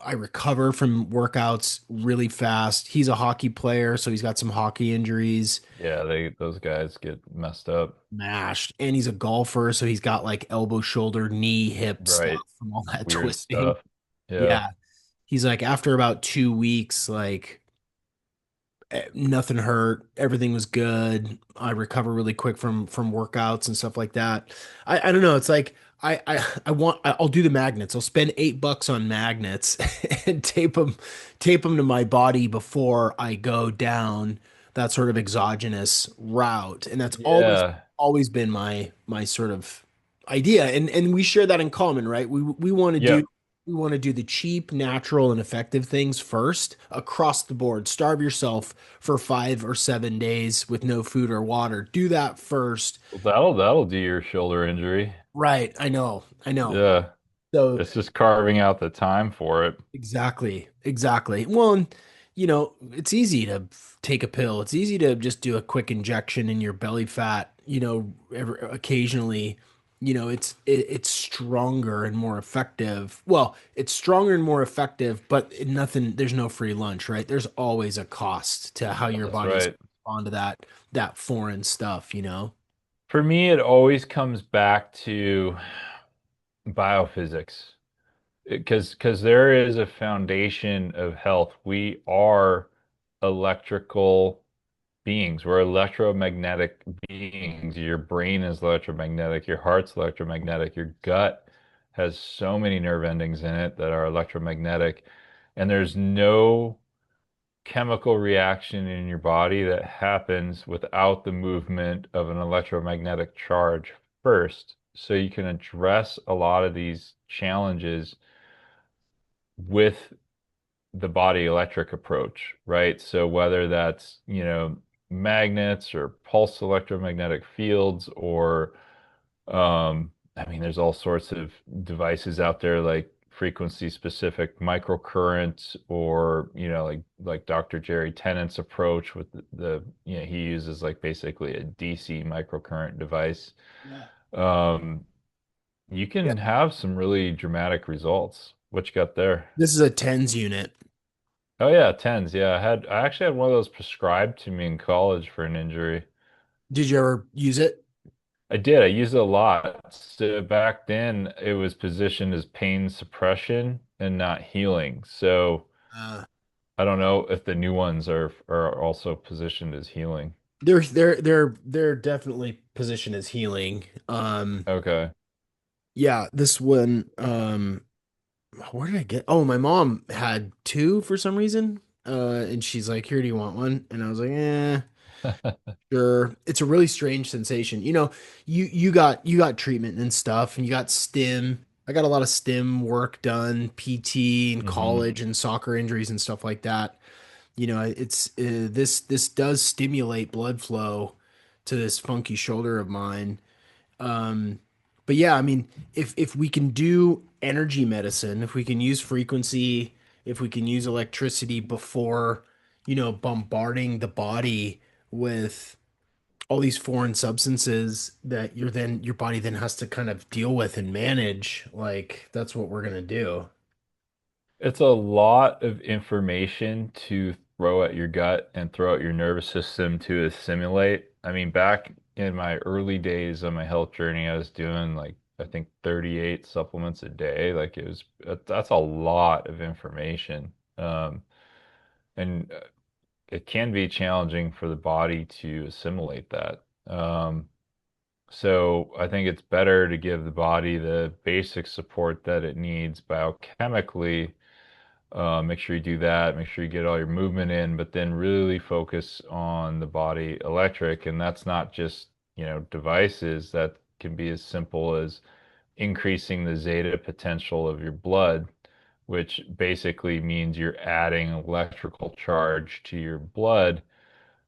I recover from workouts really fast. He's a hockey player, so he's got some hockey injuries, Yeah, those guys get messed up. mashed, and he's a golfer, so he's got like elbow, shoulder, knee, hip stuff Right. from all that Weird twisting. stuff. Yeah. Yeah. He's like, after about 2 weeks, like nothing hurt, everything was good. I recover really quick from workouts and stuff like that. I don't know. It's like I'll do the magnets. I'll spend $8 on magnets and tape them to my body before I go down that sort of exogenous route. And that's Yeah. always been my sort of idea. And we share that in common, right? We want to do Yep. we want to do the cheap, natural, and effective things first across the board. Starve yourself for 5 or 7 days with no food or water. Do that first. Well, that'll do your shoulder injury. Right. I know. I know. Yeah. So It's just carving out the time for it. exactly. Exactly. Well, and, it's easy to take a pill. It's easy to just do a quick injection in your belly fat, occasionally. It's stronger and more effective. Well, it's stronger and more effective, but there's no free lunch, right? There's always a cost to how your That's body's right. on to that foreign stuff. For me, it always comes back to biophysics. Because there is a foundation of health. We are electrical beings. We're electromagnetic beings. Your brain is electromagnetic, your heart's electromagnetic, your gut has so many nerve endings in it that are electromagnetic, and there's no chemical reaction in your body that happens without the movement of an electromagnetic charge first. So you can address a lot of these challenges with the body electric approach, right? So whether that's, magnets or pulse electromagnetic fields or I mean there's all sorts of devices out there like frequency specific microcurrents or, like Dr. Jerry Tennant's approach with he uses like basically a DC microcurrent device. Yeah. Um, you Yeah. can have some really dramatic results. What you got there? This is a tens unit. Oh yeah, tens. Yeah, I actually had one of those prescribed to me in college for an injury. Did you ever use it? I did. I used it a lot. So back then it was positioned as pain suppression and not healing. So Uh, I don't know if the new ones are also positioned as healing. they're definitely positioned as healing. Okay. Yeah, this one, where did I get? Oh, my mom had two for some reason. And she's like, "Here, do you want one?" And I was like, sure." It's a really strange sensation. You got treatment and stuff, and you got stim. I got a lot of stim work done, PT in hmm college and soccer injuries and stuff like that. It's this does stimulate blood flow to this funky shoulder of mine. Um, but yeah, I mean, if we can do energy medicine, if we can use frequency if we can use electricity before, bombarding the body with all these foreign substances that your body then has to kind of deal with and manage, like that's what we're gonna do. It's a lot of information to throw at your gut and throw at your nervous system to assimilate. I mean, back in my early days on my health journey, I was doing like I think 38 supplements a day. Like that's a lot of information. And it can be challenging for the body to assimilate that. So I think it's better to give the body the basic support that it needs biochemically. Make sure you do that. Make sure you get all your movement in, but then really focus on the body electric. And that's not just, devices. That can be as simple as increasing the zeta potential of your blood, which basically means you're adding electrical charge to your blood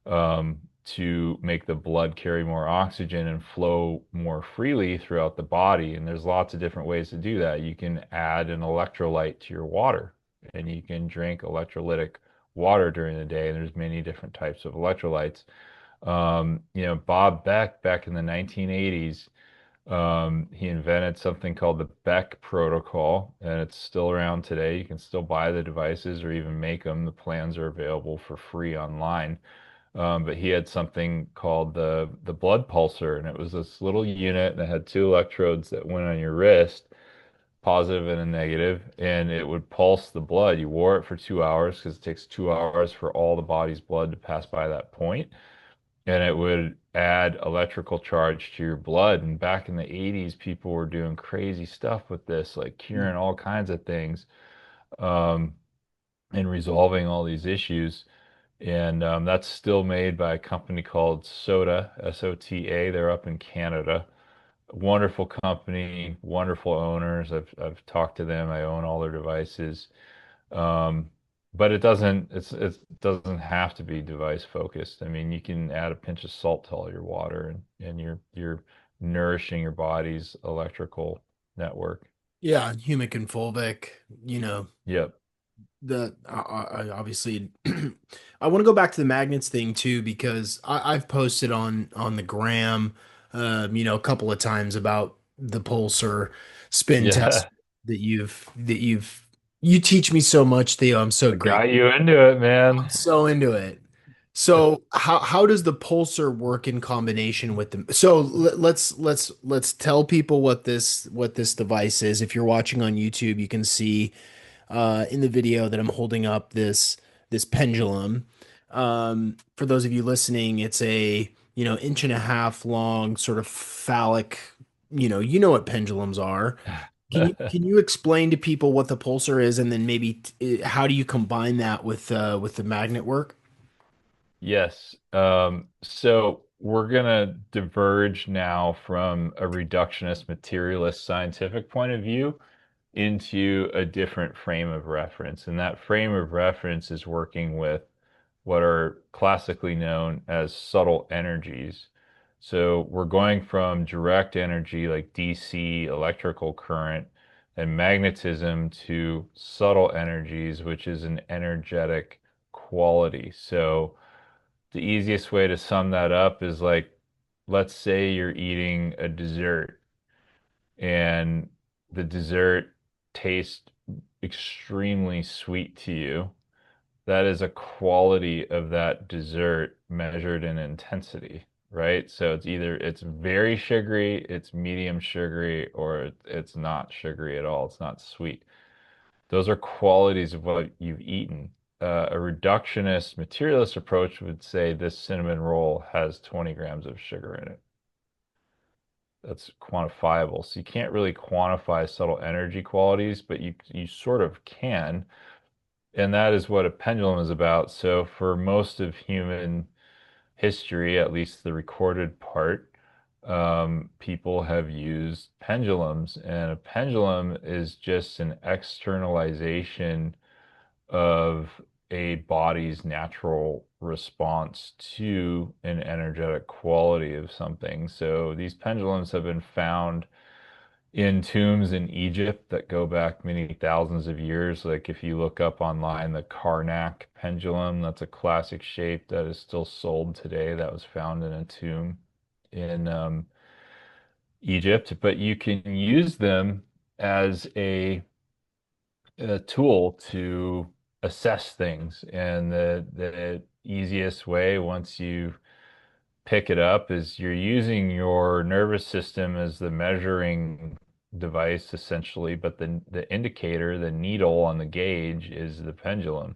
to make the blood carry more oxygen and flow more freely throughout the body. And there's lots of different ways to do that. You can add an electrolyte to your water, and you can drink electrolytic water during the day. And there's many different types of electrolytes. Bob Beck, back in the 1980s, he invented something called the Beck protocol, and it's still around today. You can still buy the devices or even make them. The plans are available for free online. But he had something called the blood pulsar, and it was this little unit that had two electrodes that went on your wrist, positive and a negative, and it would pulse the blood. You wore it for 2 hours because it takes 2 hours for all the body's blood to pass by that point, and it would add electrical charge to your blood. And back in the 80s, people were doing crazy stuff with this, like curing all kinds of things, um, and resolving all these issues. And that's still made by a company called SOTA, SOTA. They're up in Canada. Wonderful company, wonderful owners. I've talked to them. I own all their devices. Um, but it doesn't have to be device focused. I mean, you can add a pinch of salt to all your water, and you're nourishing your body's electrical network. Yeah, humic and fulvic, Yep. the I obviously I want to go back to the magnets thing too because I've posted on the gram, a couple of times about the pulsar spin test Yeah. you teach me so much, Theo. I'm so I grateful. got you into it, man. I'm so into it. So how does the pulsar work in combination with them? So let's tell people what this device is. If you're watching on YouTube, you can see in the video that I'm holding up this pendulum. For those of you listening, it's a inch and a half long sort of phallic. You know what pendulums are. Can you explain to people what the pulsar is, and then maybe how do you combine that with the magnet work? Yes. So we're gonna diverge now from a reductionist materialist scientific point of view into a different frame of reference. And that frame of reference is working with what are classically known as subtle energies. So we're going from direct energy like DC, electrical current, and magnetism to subtle energies, which is an energetic quality. So the easiest way to sum that up is like, let's say you're eating a dessert and the dessert tastes extremely sweet to you. That is a quality of that dessert measured in intensity, right? So it's very sugary, it's medium sugary, or it's not sugary at all. It's not sweet. Those are qualities of what you've eaten. A reductionist materialist approach would say this cinnamon roll has 20 grams of sugar in it. That's quantifiable. So you can't really quantify subtle energy qualities, but you sort of can. And that is what a pendulum is about. So for most of human history, at least the recorded part, people have used pendulums, and a pendulum is just an externalization of a body's natural response to an energetic quality of something. So these pendulums have been found in tombs in Egypt that go back many thousands of years. Like if you look up online, the Karnak pendulum, that's a classic shape that is still sold today. That was found in a tomb in Egypt, but you can use them as a tool to assess things. And the easiest way, once you pick it up, is you're using your nervous system as the measuring device essentially, but the indicator, the needle on the gauge is the pendulum.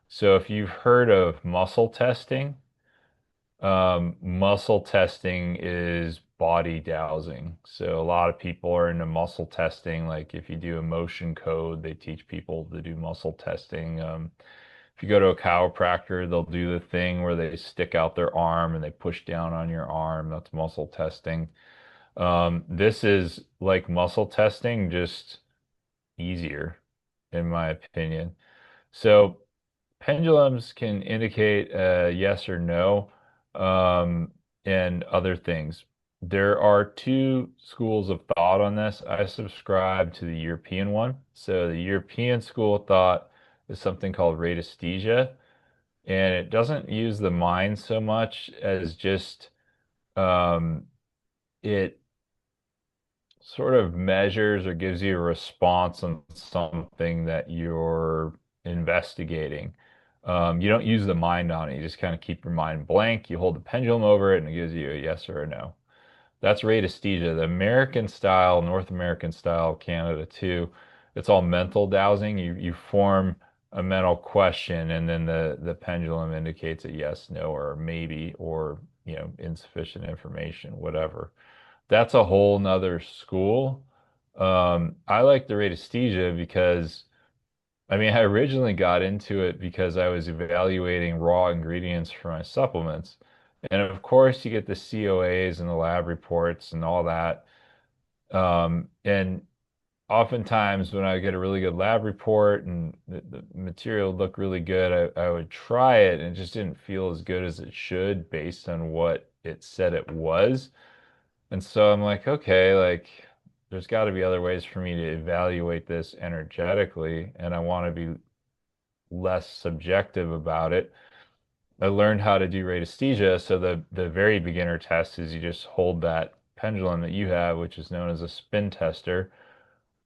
So if you've heard of muscle testing, muscle testing is body dowsing. So a lot of people are into muscle testing. Like if you do a motion code, they teach people to do muscle testing. If you go to a chiropractor, they'll do the thing where they stick out their arm and they push down on your arm. That's muscle testing. This is like muscle testing, just easier, in my opinion. So pendulums can indicate yes or no, um, and other things. There are two schools of thought on this. I subscribe to the European one. So the European school of thought is something called radiesthesia, and it doesn't use the mind so much as just um, it sort of measures or gives you a response on something that you're investigating. You don't use the mind on it. You just kind of keep your mind blank. You hold the pendulum over it and it gives you a yes or a no. That's radiesthesia. The American style, North American style, Canada too, it's all mental dowsing. You form a mental question and then the pendulum indicates a yes, no, or maybe, or insufficient information, whatever. That's a whole nother school. I like the radiesthesia because I mean I originally got into it because I was evaluating raw ingredients for my supplements. And of course you get the COAs and the lab reports and all that. And oftentimes when I get a really good lab report and the material looked really good, I would try it and it just didn't feel as good as it should based on what it said it was. And so I'm like, okay, like there's got to be other ways for me to evaluate this energetically, and I want to be less subjective about it. I learned how to do radiesthesia. So the very beginner test is you just hold that pendulum that you have, which is known as a spin tester,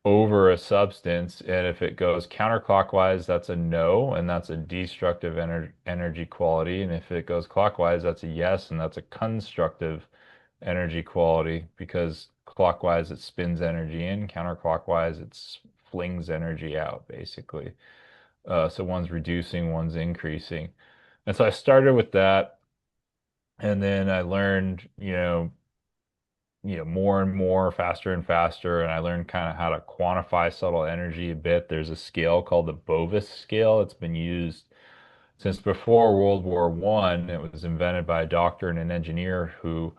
over a substance, and if it goes counterclockwise, that's a no, and that's a destructive energy quality. And if it goes clockwise, that's a yes, and that's a constructive energy quality because clockwise it spins energy in, counterclockwise it flings energy out, basically. So one's reducing, one's increasing. And so I started with that, and then I learned, more and more, faster and faster, and I learned kind of how to quantify subtle energy a bit. There's a scale called the Bovis scale. It's been used since before World War One. It was invented by a doctor and an engineer who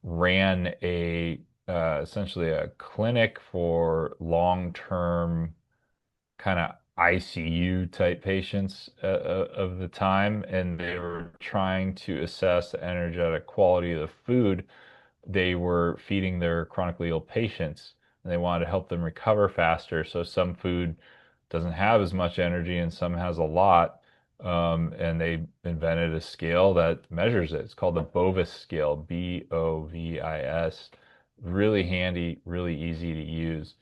ran a essentially a clinic for long-term kind of ICU type patients of the time, and they were trying to assess the energetic quality of the food they were feeding their chronically ill patients, and they wanted to help them recover faster. So some food doesn't have as much energy and some has a lot. And they invented a scale that measures it. It's called the Bovis scale, Bovis. Really handy, really easy to use.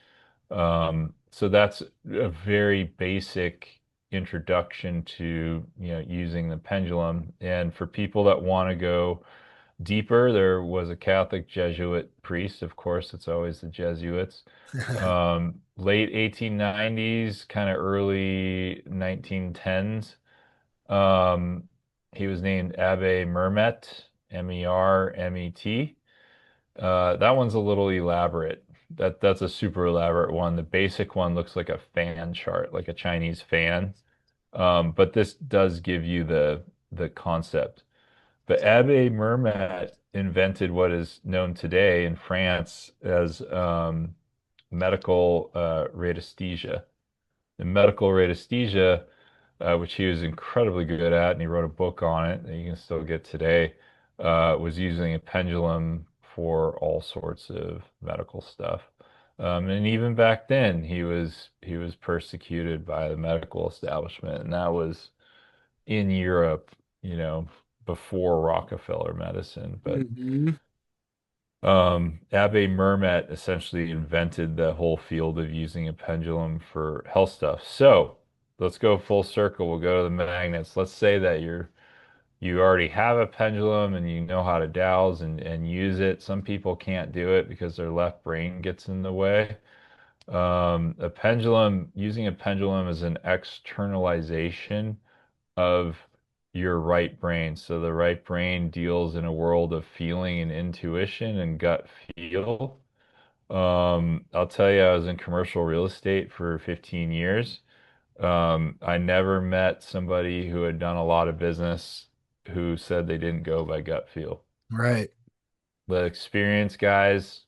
So that's a very basic introduction to, using the pendulum. And for people that want to go deeper, there was a Catholic Jesuit priest. Of course, it's always the Jesuits. Late 1890s, kind of early 1910s. Um, he was named Abbe Mermet, Mermet. That one's a little elaborate. That's a super elaborate one. The basic one looks like a fan chart, like a Chinese fan. But this does give you the concept. But Abbe Mermet invented what is known today in France as medical radiesthesia. And medical radiesthesia, which he was incredibly good at, and he wrote a book on it that you can still get today, was using a pendulum for all sorts of medical stuff. And even back then, he was persecuted by the medical establishment, and that was in Europe, you know, before Rockefeller medicine. But Hmm. Abbe Mermet essentially invented the whole field of using a pendulum for health stuff. So let's go full circle. We'll go to the magnets. Let's say that you already have a pendulum and you know how to dowse and use it. Some people can't do it because their left brain gets in the way. A pendulum, using a pendulum is an externalization of your right brain. So the right brain deals in a world of feeling and intuition and gut feel. I'll tell you, I was in commercial real estate for 15 years. I never met somebody who had done a lot of business who said they didn't go by gut feel. Right. The experienced guys,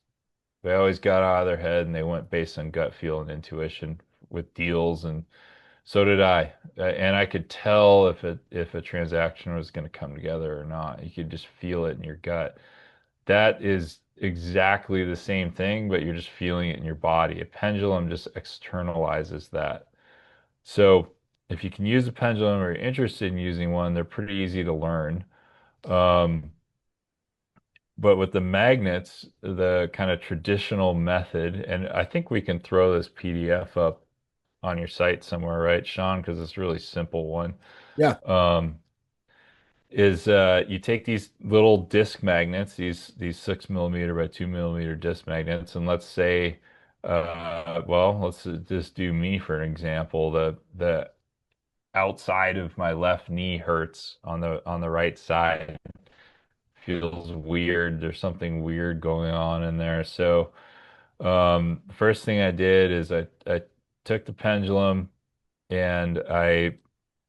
they always got out of their head and they went based on gut feel and intuition with deals, and so did I. And I could tell if a transaction was going to come together or not. You could just feel it in your gut. That is exactly the same thing, but you're just feeling it in your body. A pendulum just externalizes that. So if you can use a pendulum or you're interested in using one, they're pretty easy to learn. Um, but with the magnets, the kind of traditional method, and I think we can throw this PDF up on your site somewhere, right, Sean? Because it's a really simple one. Yeah. Um, is you take these little disc magnets, these 6 millimeter by 2 millimeter disc magnets, and let's say, well, let's just do me for an example. The outside of my left knee hurts on the right side. Feels weird. There's something weird going on in there. So, first thing I did is I took the pendulum and I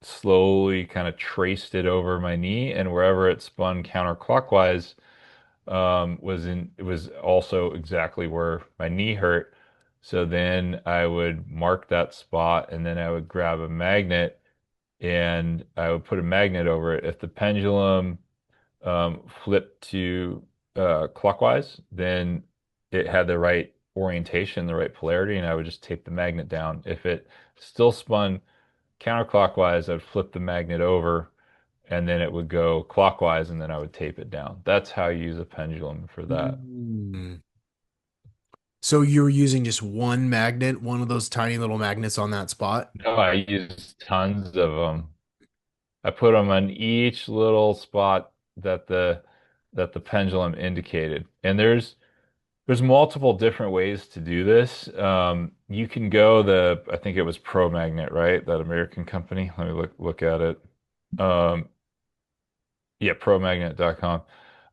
slowly kind of traced it over my knee, and wherever it spun counterclockwise, it was also exactly where my knee hurt. So then I would mark that spot, and then I would grab a magnet and I would put a magnet over it. If the pendulum flipped to clockwise, then it had the right orientation, the right polarity, and I would just tape the magnet down. If it still spun counterclockwise, I'd flip the magnet over and then it would go clockwise and then I would tape it down. That's how you use a pendulum for that. Mm. So you were using just one magnet, one of those tiny little magnets on that spot? No, I use tons of them. I put them on each little spot that the pendulum indicated. And there's multiple different ways to do this. You can go I think it was Pro Magnet, right? That American company. Let me look at it. Um, Yeah, promagnet.com.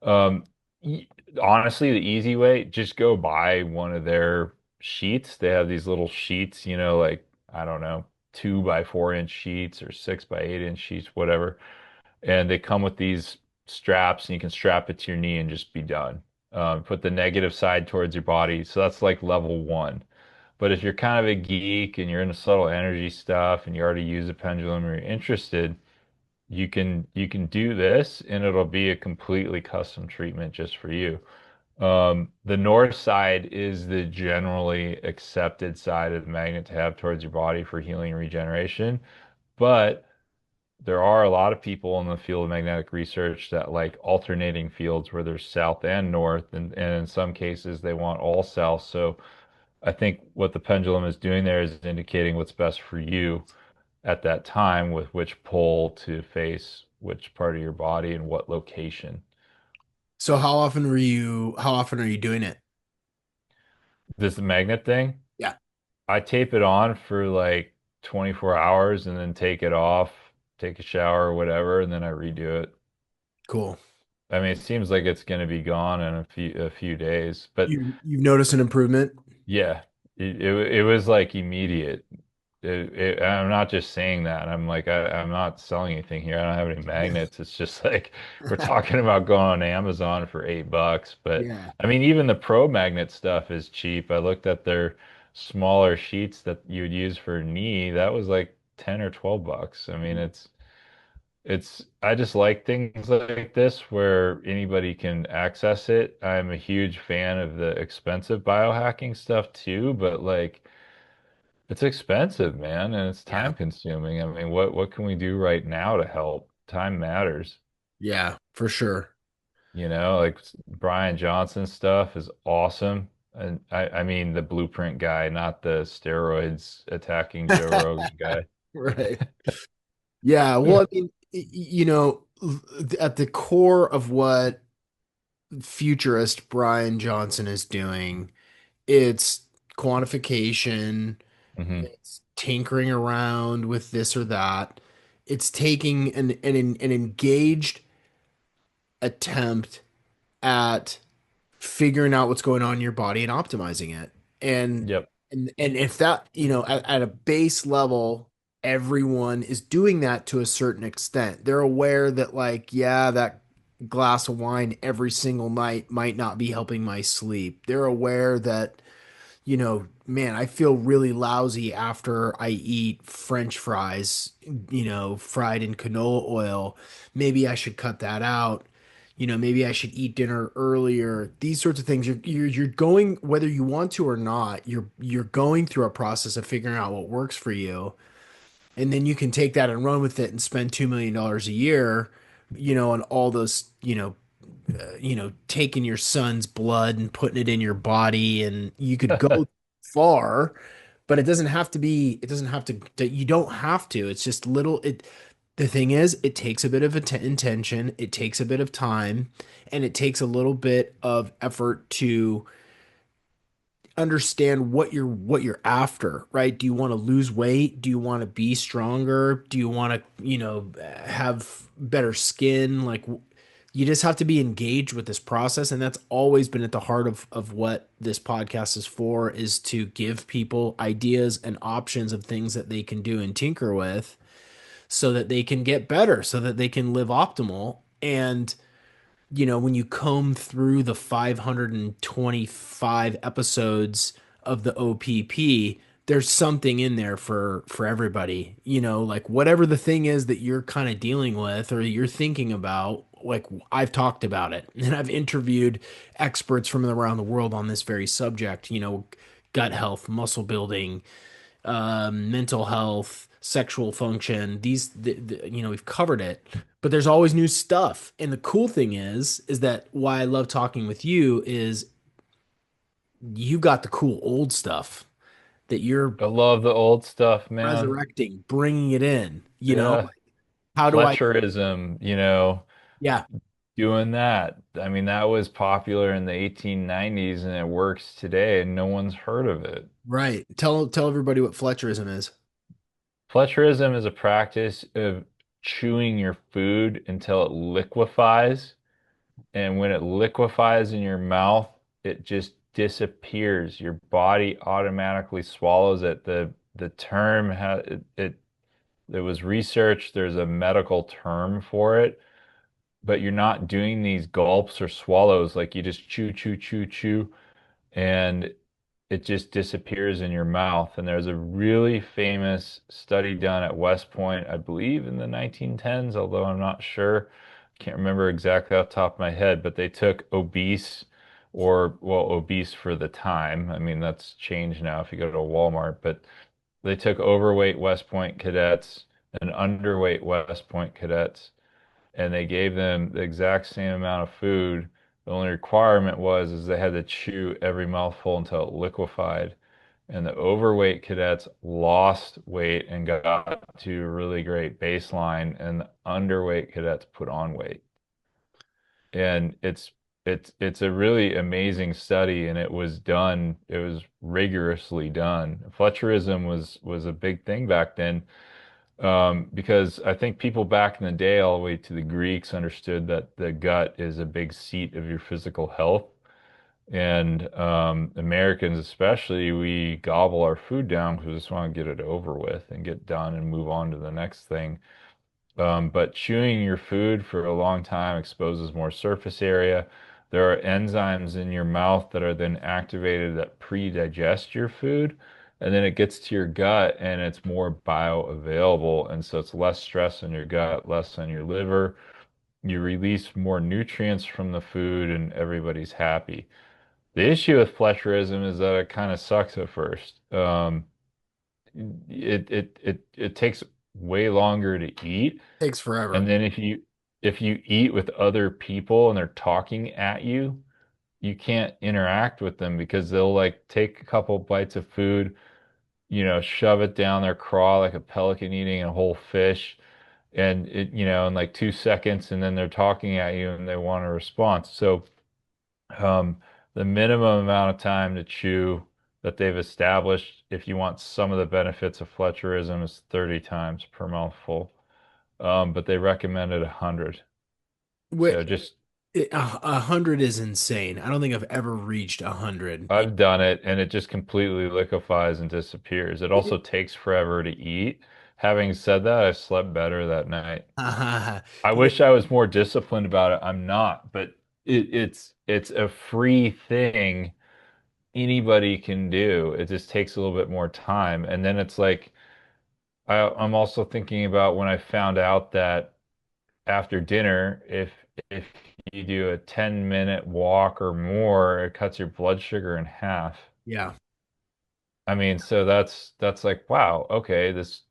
Um, y- Honestly, the easy way, just go buy one of their sheets. They have these little sheets, you know, like, I don't know, 2 by 4 inch sheets or 6 by 8 inch sheets, whatever. And they come with these straps and you can strap it to your knee and just be done. Put the negative side towards your body. So that's like level one. But if you're kind of a geek and you're into subtle energy stuff and you already use a pendulum or you're interested, you can do this and it'll be a completely custom treatment just for you. The north side is the generally accepted side of the magnet to have towards your body for healing and regeneration. But there are a lot of people in the field of magnetic research that like alternating fields where there's south and north, and in some cases they want all south. So I think what the pendulum is doing there is indicating what's best for you at that time with which pole to face which part of your body and what location. So how often are you doing it? This magnet thing, Yeah. I tape it on for like 24 hours and then take it off, take a shower or whatever, and then I redo it. Cool. I mean, it seems like it's going to be gone in a few days, but You've noticed an improvement? yeah, it was like immediate. I'm not just saying that. I'm not selling anything here. I don't have any Yeah. magnets. It's just like we're talking about going on Amazon for $8. But Yeah. I mean, even the Pro Magnet stuff is cheap. I looked at their smaller sheets that you would use for knee. That was like 10 or $12. I mean, I just like things like this where anybody can access it. I'm a huge fan of the expensive biohacking stuff too, but like it's expensive, man, and it's Yeah. time consuming. I mean, what can we do right now to help? Time matters. Yeah, for sure. Like Brian Johnson stuff is awesome. And I mean the blueprint guy, not the steroids attacking Joe Rogan guy. Right. Yeah. Well, I mean, at the core of what futurist Brian Johnson is doing, it's quantification, Hmm. it's tinkering around with this or that. It's taking an engaged attempt at figuring out what's going on in your body and optimizing it. And Yep. and if that, at a base level, everyone is doing that to a certain extent. They're aware that like, yeah, that glass of wine every single night might not be helping my sleep. They're aware that man, I feel really lousy after I eat French fries, fried in canola oil. Maybe I should cut that out. Maybe I should eat dinner earlier. These sorts of things. You're going, whether you want to or not, you're going through a process of figuring out what works for you. And then you can take that and run with it and spend $2 million a year, on all those, taking your son's blood and putting it in your body, and you could go far, but it doesn't have to, you don't have to. It's just the thing is, it takes a bit of intention, it takes a bit of time, and it takes a little bit of effort to understand what you're after, right? Do you want to lose weight? Do you want to be stronger? Do you want to, have better skin? Like you just have to be engaged with this process, and that's always been at the heart of what this podcast is for, is to give people ideas and options of things that they can do and tinker with so that they can get better, so that they can live optimal. And when you comb through the 525 episodes of the OPP, there's something in there for everybody. Like whatever the thing is that you're kind of dealing with or you're thinking about, like I've talked about it and I've interviewed experts from around the world on this very subject, gut health, muscle building, mental health, sexual function. We've covered it, but there's always new stuff. And the cool thing is that why I love talking with you is you got the cool old stuff that you're I love the old stuff, man. resurrecting, bringing it in. Yeah. How do I? Fletcherism, Yeah, doing that. I mean, that was popular in the 1890s and it works today and no one's heard of it. right. Tell everybody what Fletcherism is. Fletcherism is a practice of chewing your food until it liquefies. And when it liquefies in your mouth, it just disappears. Your body automatically swallows it. The term it was researched. There's a medical term for it, but you're not doing these gulps or swallows like you just chew, chew, chew, chew, and it just disappears in your mouth. And there's a really famous study done at West Point, I believe in the 1910s, although I'm not sure. Can't remember exactly off the top of my head, but they took obese or, well, obese for the time. I mean, that's changed now if you go to a Walmart, but they took overweight West Point cadets and underweight West Point cadets and they gave them the exact same amount of food. The only requirement was is they had to chew every mouthful until it liquefied. And the overweight cadets lost weight and got to a really great baseline, and the underweight cadets put on weight. And it's a really amazing study, and it was rigorously done. Fletcherism was a big thing back then. Because I think people back in the day, all the way to the Greeks, understood that the gut is a big seat of your physical health. And Americans, especially, we gobble our food down because we just want to get it over with and get done and move on to the next thing. But chewing your food for a long time exposes more surface area. There are enzymes in your mouth that are then activated that pre-digest your food. and then it gets to your gut and it's more bioavailable. And so it's less stress in your gut, less on your liver. You release more nutrients from the food and everybody's happy. The issue with Fletcherism is that it kind of sucks at first. It takes way longer to eat. Takes And forever. then if you eat with other people and they're talking at you, you can't interact with them because they'll like take a couple bites of food, shove it down their craw like a pelican eating a whole fish, and in like 2 seconds, and then they're talking at you and they want a response. So um, the minimum amount of time to chew that they've established, if you want some of the benefits of Fletcherism, is 30 times per mouthful. But they recommended 100. Wh- So just a hundred is insane. I don't think I've ever reached 100. I've done it and it just completely liquefies and disappears. It also takes forever to eat. Having said that, I slept better that night. I wish I was more disciplined about it. I'm not, but it's a free thing anybody can do. It just takes a little bit more time. And then it's like I'm also thinking about when I found out that after dinner, if you do a 10-minute walk or more, it cuts your blood sugar in half. Yeah. I mean, so that's like, wow, okay, this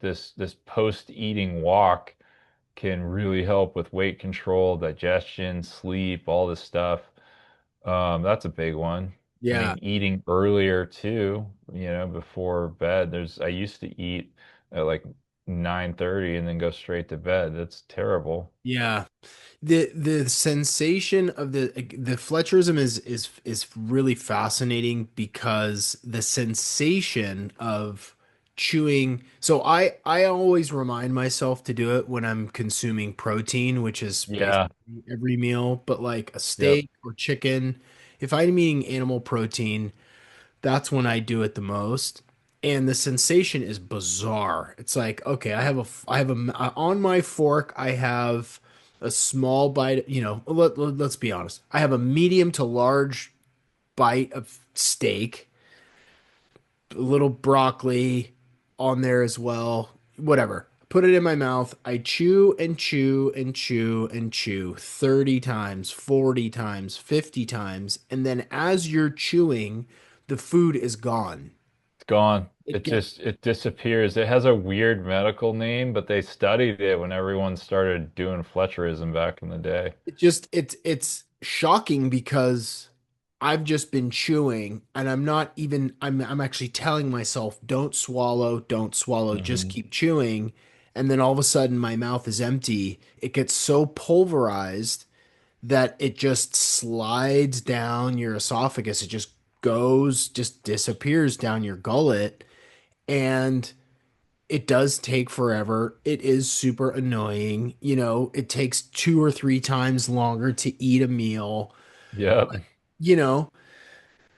post-eating walk can really help with weight control, digestion, sleep, all this stuff. That's a big one. I Yeah. mean, eating earlier too, before bed. I used to eat at like 9:30 and then go straight to bed. That's terrible. Yeah. The sensation of the Fletcherism is really fascinating because the sensation of chewing. So I always remind myself to do it when I'm consuming protein, which is Yeah. basically every meal, but like a Yep. steak or chicken. If I'm eating animal protein, that's when I do it the most. And the sensation is bizarre. It's like, okay, I have on my fork, I have a small bite, let's be honest. I have a medium to large bite of steak, a little broccoli on there as well, whatever. Put it in my mouth. I chew and chew and chew and chew 30 times, 40 times, 50 times. And then as you're chewing, the food is gone. It's gone. It It gets just it disappears. It has a weird medical name, but they studied it when everyone started doing Fletcherism back in the day. it's shocking because I've just been chewing and I'm actually telling myself don't swallow, just Hmm. keep chewing. And then all of a sudden my mouth is empty. It gets so pulverized that it just slides down your esophagus. It just disappears down your gullet. And it does take forever. It is super annoying. It takes two or three times longer to eat a meal. Yep. You know,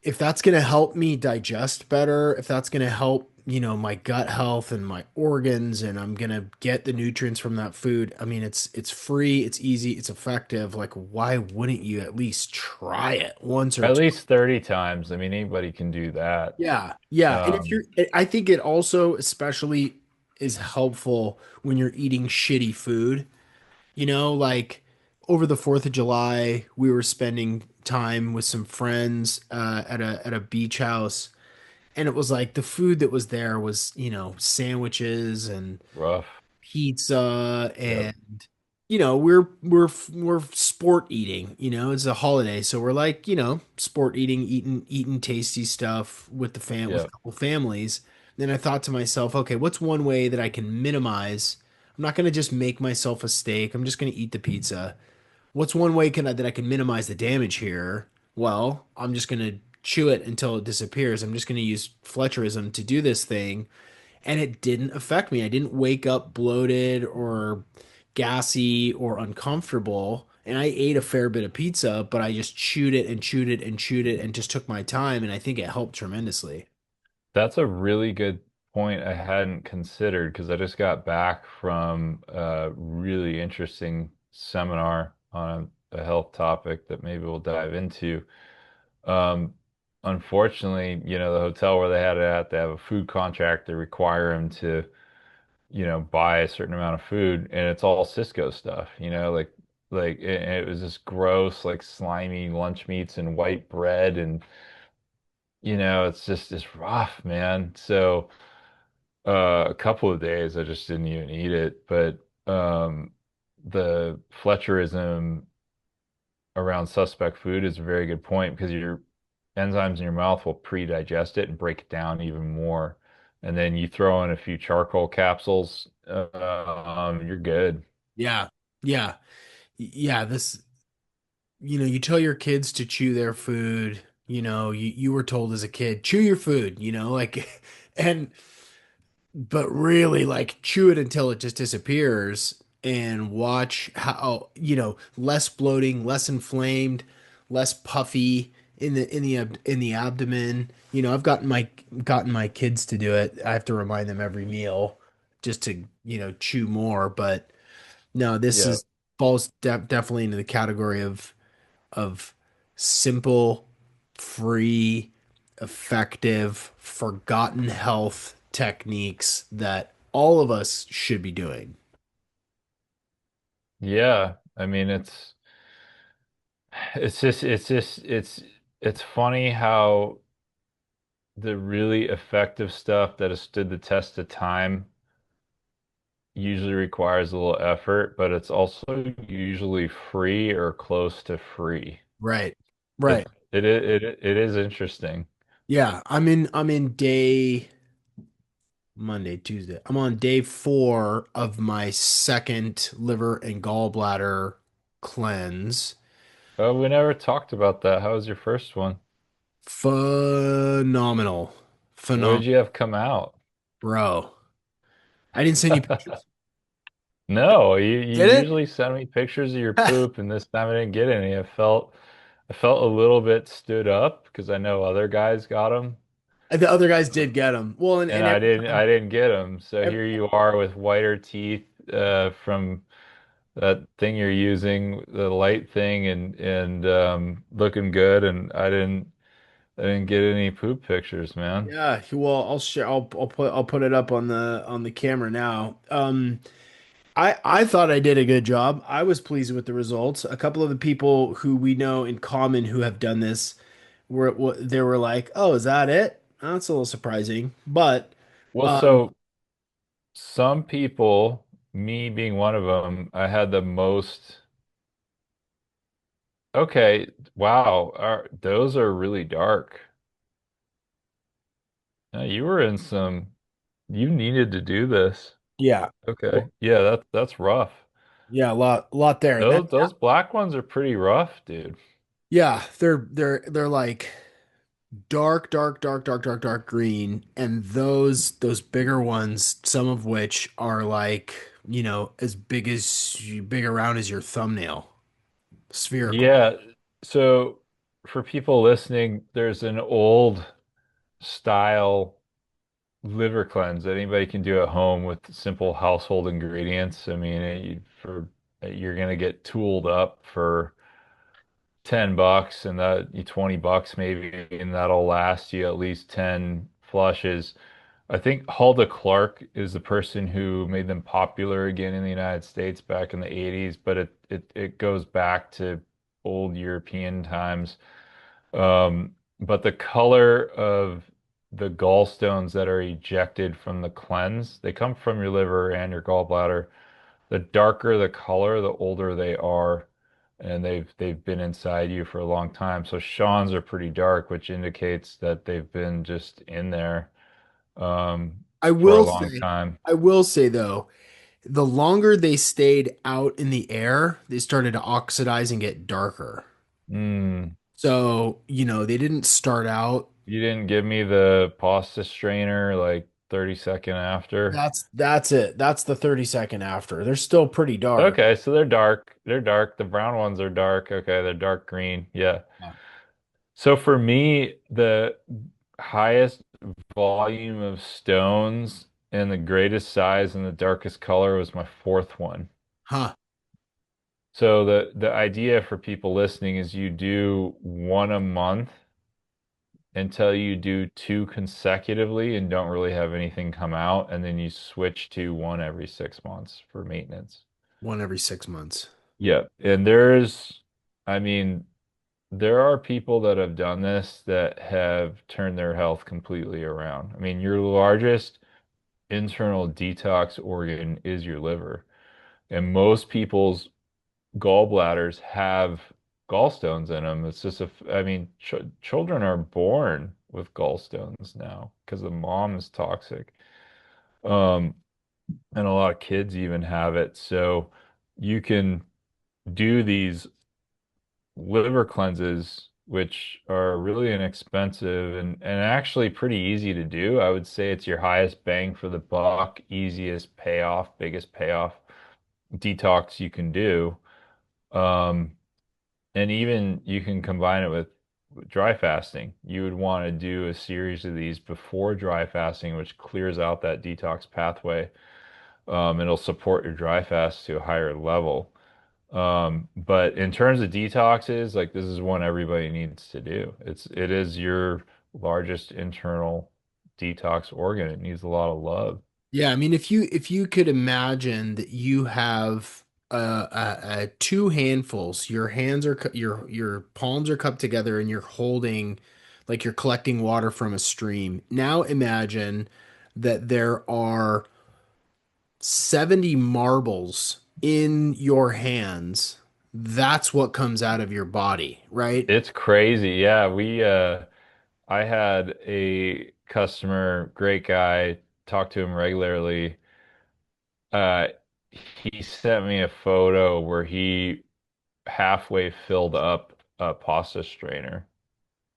if that's going to help me digest better, if that's going to help, my gut health and my organs, and I'm going to get the nutrients from that food. I mean, it's free, it's easy, it's effective. Like, why wouldn't you at least try it once or At two? least 30 times. I mean, anybody can do that. Yeah. Yeah. And if Um, you're, I think it also especially is helpful when you're eating shitty food. Like over the 4th of July, we were spending time with some friends at a beach house, and it was like the food that was there was, sandwiches and rough. pizza, Yep. and we're sport eating. It's a holiday, so we're like, sport eating, eating tasty stuff with with a Yep. couple families. Then I thought to myself, okay, what's one way that I can minimize? I'm not going to just make myself a steak. I'm just going to eat the pizza. What's one way that I can minimize the damage here? Well, I'm just going to chew it until it disappears. I'm just going to use Fletcherism to do this thing, and it didn't affect me. I didn't wake up bloated or gassy or uncomfortable. And I ate a fair bit of pizza, but I just chewed it and chewed it and chewed it and just took my time. And I think it helped tremendously. That's a really good point I hadn't considered because I just got back from a really interesting seminar on a health topic that maybe we'll dive into. Um, unfortunately, the hotel where they had it at, they have a food contract. They require them to, buy a certain amount of food, and it's all Cisco stuff, it was this gross, like slimy lunch meats and white bread, and it's rough, man. So a couple of days I just didn't even eat it, but the Fletcherism around suspect food is a very good point because your enzymes in your mouth will pre-digest it and break it down even more. And then you throw in a few charcoal capsules, you're good. Yeah. Yeah. Yeah. You tell your kids to chew their food. You were told as a kid, chew your food, like, and, but really, like, chew it until it just disappears and watch how, less bloating, less inflamed, less puffy in the abdomen. I've gotten my kids to do it. I have to remind them every meal just to, chew more, but no, this Yeah. is falls definitely into the category of simple, free, effective, forgotten health techniques that all of us should be doing. Yeah. I mean, it's funny how the really effective stuff that has stood the test of time usually requires a little effort, but it's also usually free or close to free. Right. It Right. it is interesting. Yeah, I'm in day Monday, Tuesday. I'm on day 4 of my second liver and gallbladder cleanse. Oh, we never talked about that. How was your first one? Phenomenal. What did Phenomenal, you have come out? bro. I didn't send you pictures. No, you Did it? usually send me pictures of your poop, and this time I didn't get any. I felt a little bit stood up because I know other guys got them, The other guys did get them. Well, and, and and I every didn't time, I didn't get them. So every, here you are with whiter teeth from that thing you're using, the light thing, and looking good, and I didn't get any poop pictures, man. yeah. Well, I'll share. I'll put it up on the camera now. I thought I did a good job. I was pleased with the results. A couple of the people who we know in common who have done this they were like, "Oh, is that it?" That's a little surprising, but Well, um, so some people, me being one of them, I had the most. Okay, wow, those are really dark. You were in some. You needed to do this. yeah, Okay, well, yeah, that's rough. yeah, a lot there. That Those black ones are pretty rough, dude. yeah, they're like dark, dark, dark, dark, dark, dark green, and those bigger ones, some of which are like, as big around as your thumbnail, spherical. Yeah, so for people listening, there's an old style liver cleanse that anybody can do at home with simple household ingredients. I mean, you're gonna get tooled up for $10 and that $20 maybe, and that'll last you at least 10 flushes. I think Hulda Clark is the person who made them popular again in the United States back in the 80s, but it goes back to old European times. But the color of the gallstones that are ejected from the cleanse, they come from your liver and your gallbladder. The darker the color, the older they are, and they've been inside you for a long time. So Sean's are pretty dark, which indicates that they've been just in there I for a will long say, time. I will say though, the longer they stayed out in the air, they started to oxidize and get darker. Mm, So, they didn't start out. you didn't give me the pasta strainer like 30-second after. That's it. That's the 30-second after. They're still pretty dark. Okay, so they're dark. They're dark. The brown ones are dark. Okay, they're dark green. Yeah. Yeah. So for me, the highest volume of stones and the greatest size and the darkest color was my fourth one. Huh. So the idea for people listening is you do one a month until you do two consecutively and don't really have anything come out, and then you switch to one every 6 months for maintenance. One every 6 months. Yeah. And there's, I mean, there are people that have done this that have turned their health completely around. I mean, your largest internal detox organ is your liver, and most people's gallbladders have gallstones in them. It's just I mean, children are born with gallstones now because the mom is toxic. Um, and a lot of kids even have it. So you can do these liver cleanses, which are really inexpensive and actually pretty easy to do. I would say it's your highest bang for the buck, easiest payoff, biggest payoff detox you can do. Um, and even you can combine it with dry fasting. You would want to do a series of these before dry fasting, which clears out that detox pathway. It'll support your dry fast to a higher level. But in terms of detoxes, like this is one everybody needs to do. It is your largest internal detox organ. It needs a lot of love. Yeah, I mean, if you could imagine that you have two handfuls, your hands are your palms are cupped together, and you're holding like you're collecting water from a stream. Now imagine that there are 70 marbles in your hands. That's what comes out of your body, right? It's crazy. Yeah, I had a customer, great guy, talk to him regularly. Uh, he sent me a photo where he halfway filled up a pasta strainer.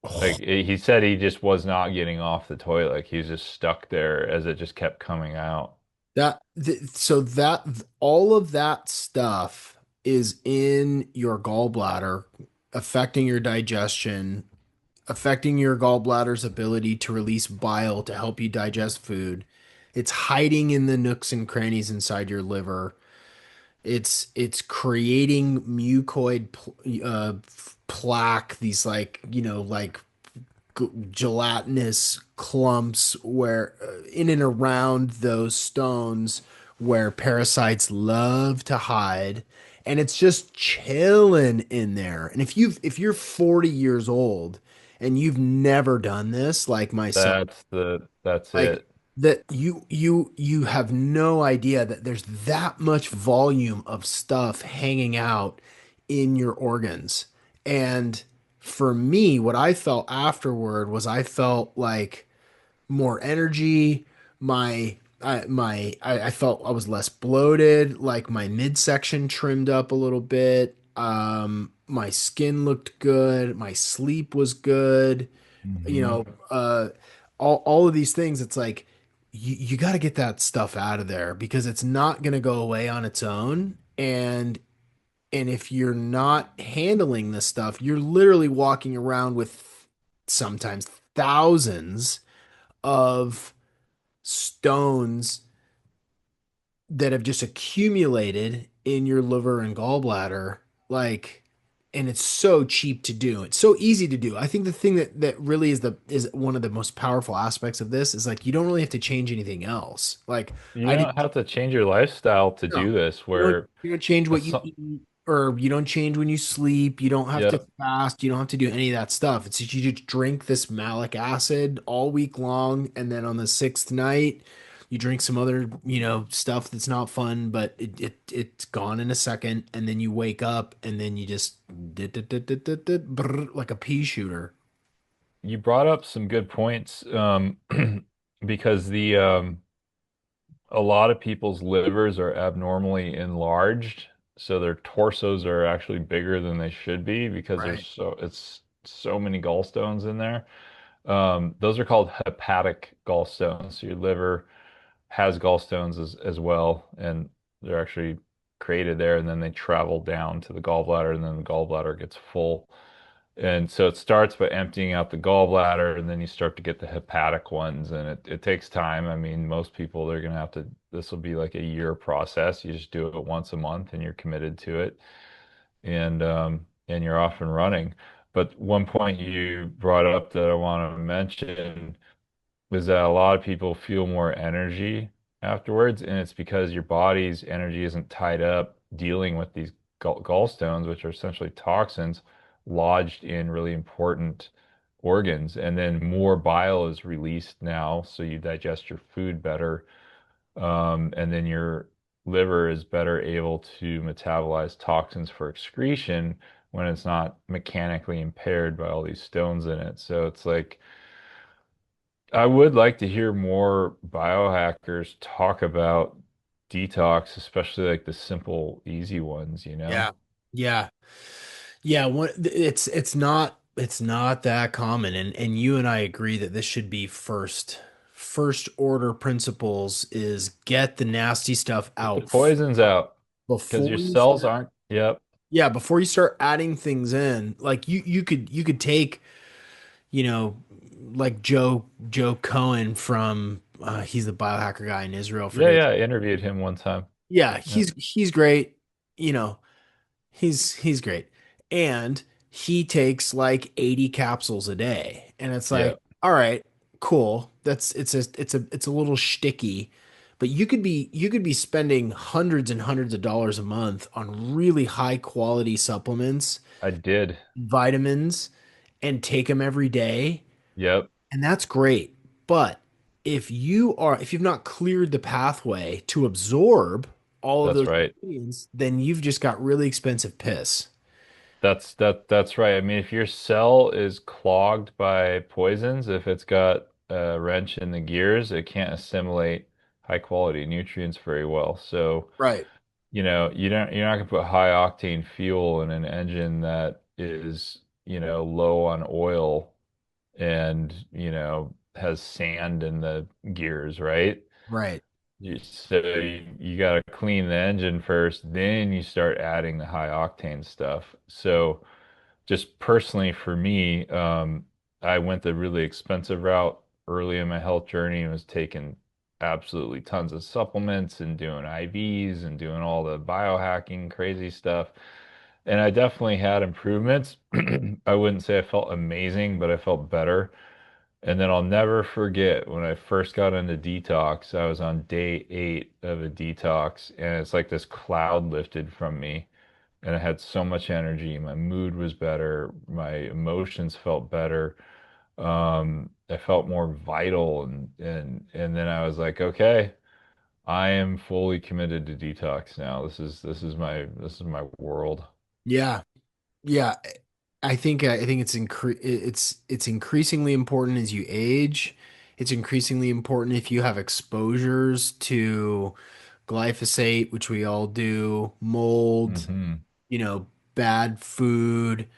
He said he just was not getting off the toilet. Like he was just stuck there as it just kept coming out. So that all of that stuff is in your gallbladder, affecting your digestion, affecting your gallbladder's ability to release bile to help you digest food. It's hiding in the nooks and crannies inside your liver. It's creating plaque, these like, like gelatinous clumps where in and around those stones where parasites love to hide, and it's just chilling in there. And if you're 40 years old and you've never done this like myself, That's like it. that, you have no idea that there's that much volume of stuff hanging out in your organs. And for me, what I felt afterward was I felt like more energy. I felt I was less bloated, like my midsection trimmed up a little bit. My skin looked good, my sleep was good, you Hmm. know, all of these things. It's like you got to get that stuff out of there because it's not going to go away on its own. And if you're not handling this stuff, you're literally walking around with sometimes thousands of stones that have just accumulated in your liver and gallbladder. Like, and it's so cheap to do. It's so easy to do. I think the thing that really is one of the most powerful aspects of this is like you don't really have to change anything else. Like You I did don't have to change your lifestyle to no. do this, You don't where you don't change a, what you eat, or you don't change when you sleep. You don't have yeah, to fast. You don't have to do any of that stuff. It's just you just drink this malic acid all week long, and then on the sixth night, you drink some other, stuff that's not fun, but it's gone in a second, and then you wake up, and then you just like a pea shooter. you brought up some good points, because the a lot of people's livers are abnormally enlarged, so their torsos are actually bigger than they should be because Right. it's so many gallstones in there. Those are called hepatic gallstones. So your liver has gallstones as well, and they're actually created there, and then they travel down to the gallbladder, and then the gallbladder gets full. And so it starts by emptying out the gallbladder, and then you start to get the hepatic ones, and it takes time. I mean, most people, they're going to have to, this will be like a year process. You just do it once a month, and you're committed to it, and you're off and running. But one point you brought up that I want to mention is that a lot of people feel more energy afterwards, and it's because your body's energy isn't tied up dealing with these gallstones, which are essentially toxins lodged in really important organs. And then more bile is released now, so you digest your food better. And then your liver is better able to metabolize toxins for excretion when it's not mechanically impaired by all these stones in it. So it's like, I would like to hear more biohackers talk about detox, especially like the simple, easy ones, you know? Yeah. Yeah. Yeah, it's not that common, and you and I agree that this should be first order principles is get the nasty stuff Get the out poisons out because before your you cells start. aren't, yep, Yeah, before you start adding things in. Like you could take, you know, like Joe Cohen from he's the biohacker guy in Israel, yeah, forget. yeah. I interviewed him one time. Yeah, Yep, he's great, you know. He's great. And he takes like 80 capsules a day. And it's yeah. like, all right, cool. It's a little shticky, but you could be spending hundreds and hundreds of dollars a month on really high quality supplements, I did. vitamins, and take them every day. Yep, And that's great. But if you've not cleared the pathway to absorb all of that's those right. ingredients, then you've just got really expensive piss. That's right. I mean, if your cell is clogged by poisons, if it's got a wrench in the gears, it can't assimilate high quality nutrients very well. So, Right. you're not gonna put high octane fuel in an engine that is, low on oil and, has sand in the gears, right? Right. So you got to clean the engine first, then you start adding the high octane stuff. So just personally for me, I went the really expensive route early in my health journey and was taking absolutely tons of supplements and doing IVs and doing all the biohacking crazy stuff. And I definitely had improvements. I wouldn't say I felt amazing, but I felt better. And then I'll never forget when I first got into detox, I was on day 8 of a detox, and it's like this cloud lifted from me. And I had so much energy. My mood was better. My emotions felt better. I felt more vital, and then I was like, okay, I am fully committed to detox now. This is my world. Yeah. Yeah. I think it's increasingly important as you age. It's increasingly important if you have exposures to glyphosate, which we all do, mold, Hmm. bad food,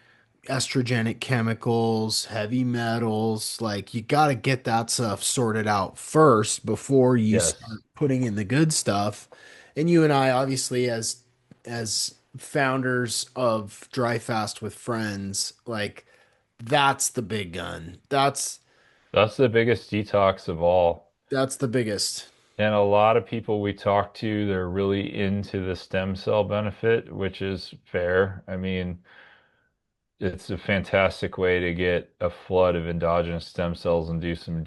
estrogenic chemicals, heavy metals. Like you got to get that stuff sorted out first before you start Yes. putting in the good stuff. And you and I, obviously, as founders of Dry Fast with Friends, like that's the big gun. That's the biggest detox of all. That's the biggest. And a lot of people we talk to, they're really into the stem cell benefit, which is fair. I mean, it's a fantastic way to get a flood of endogenous stem cells and do some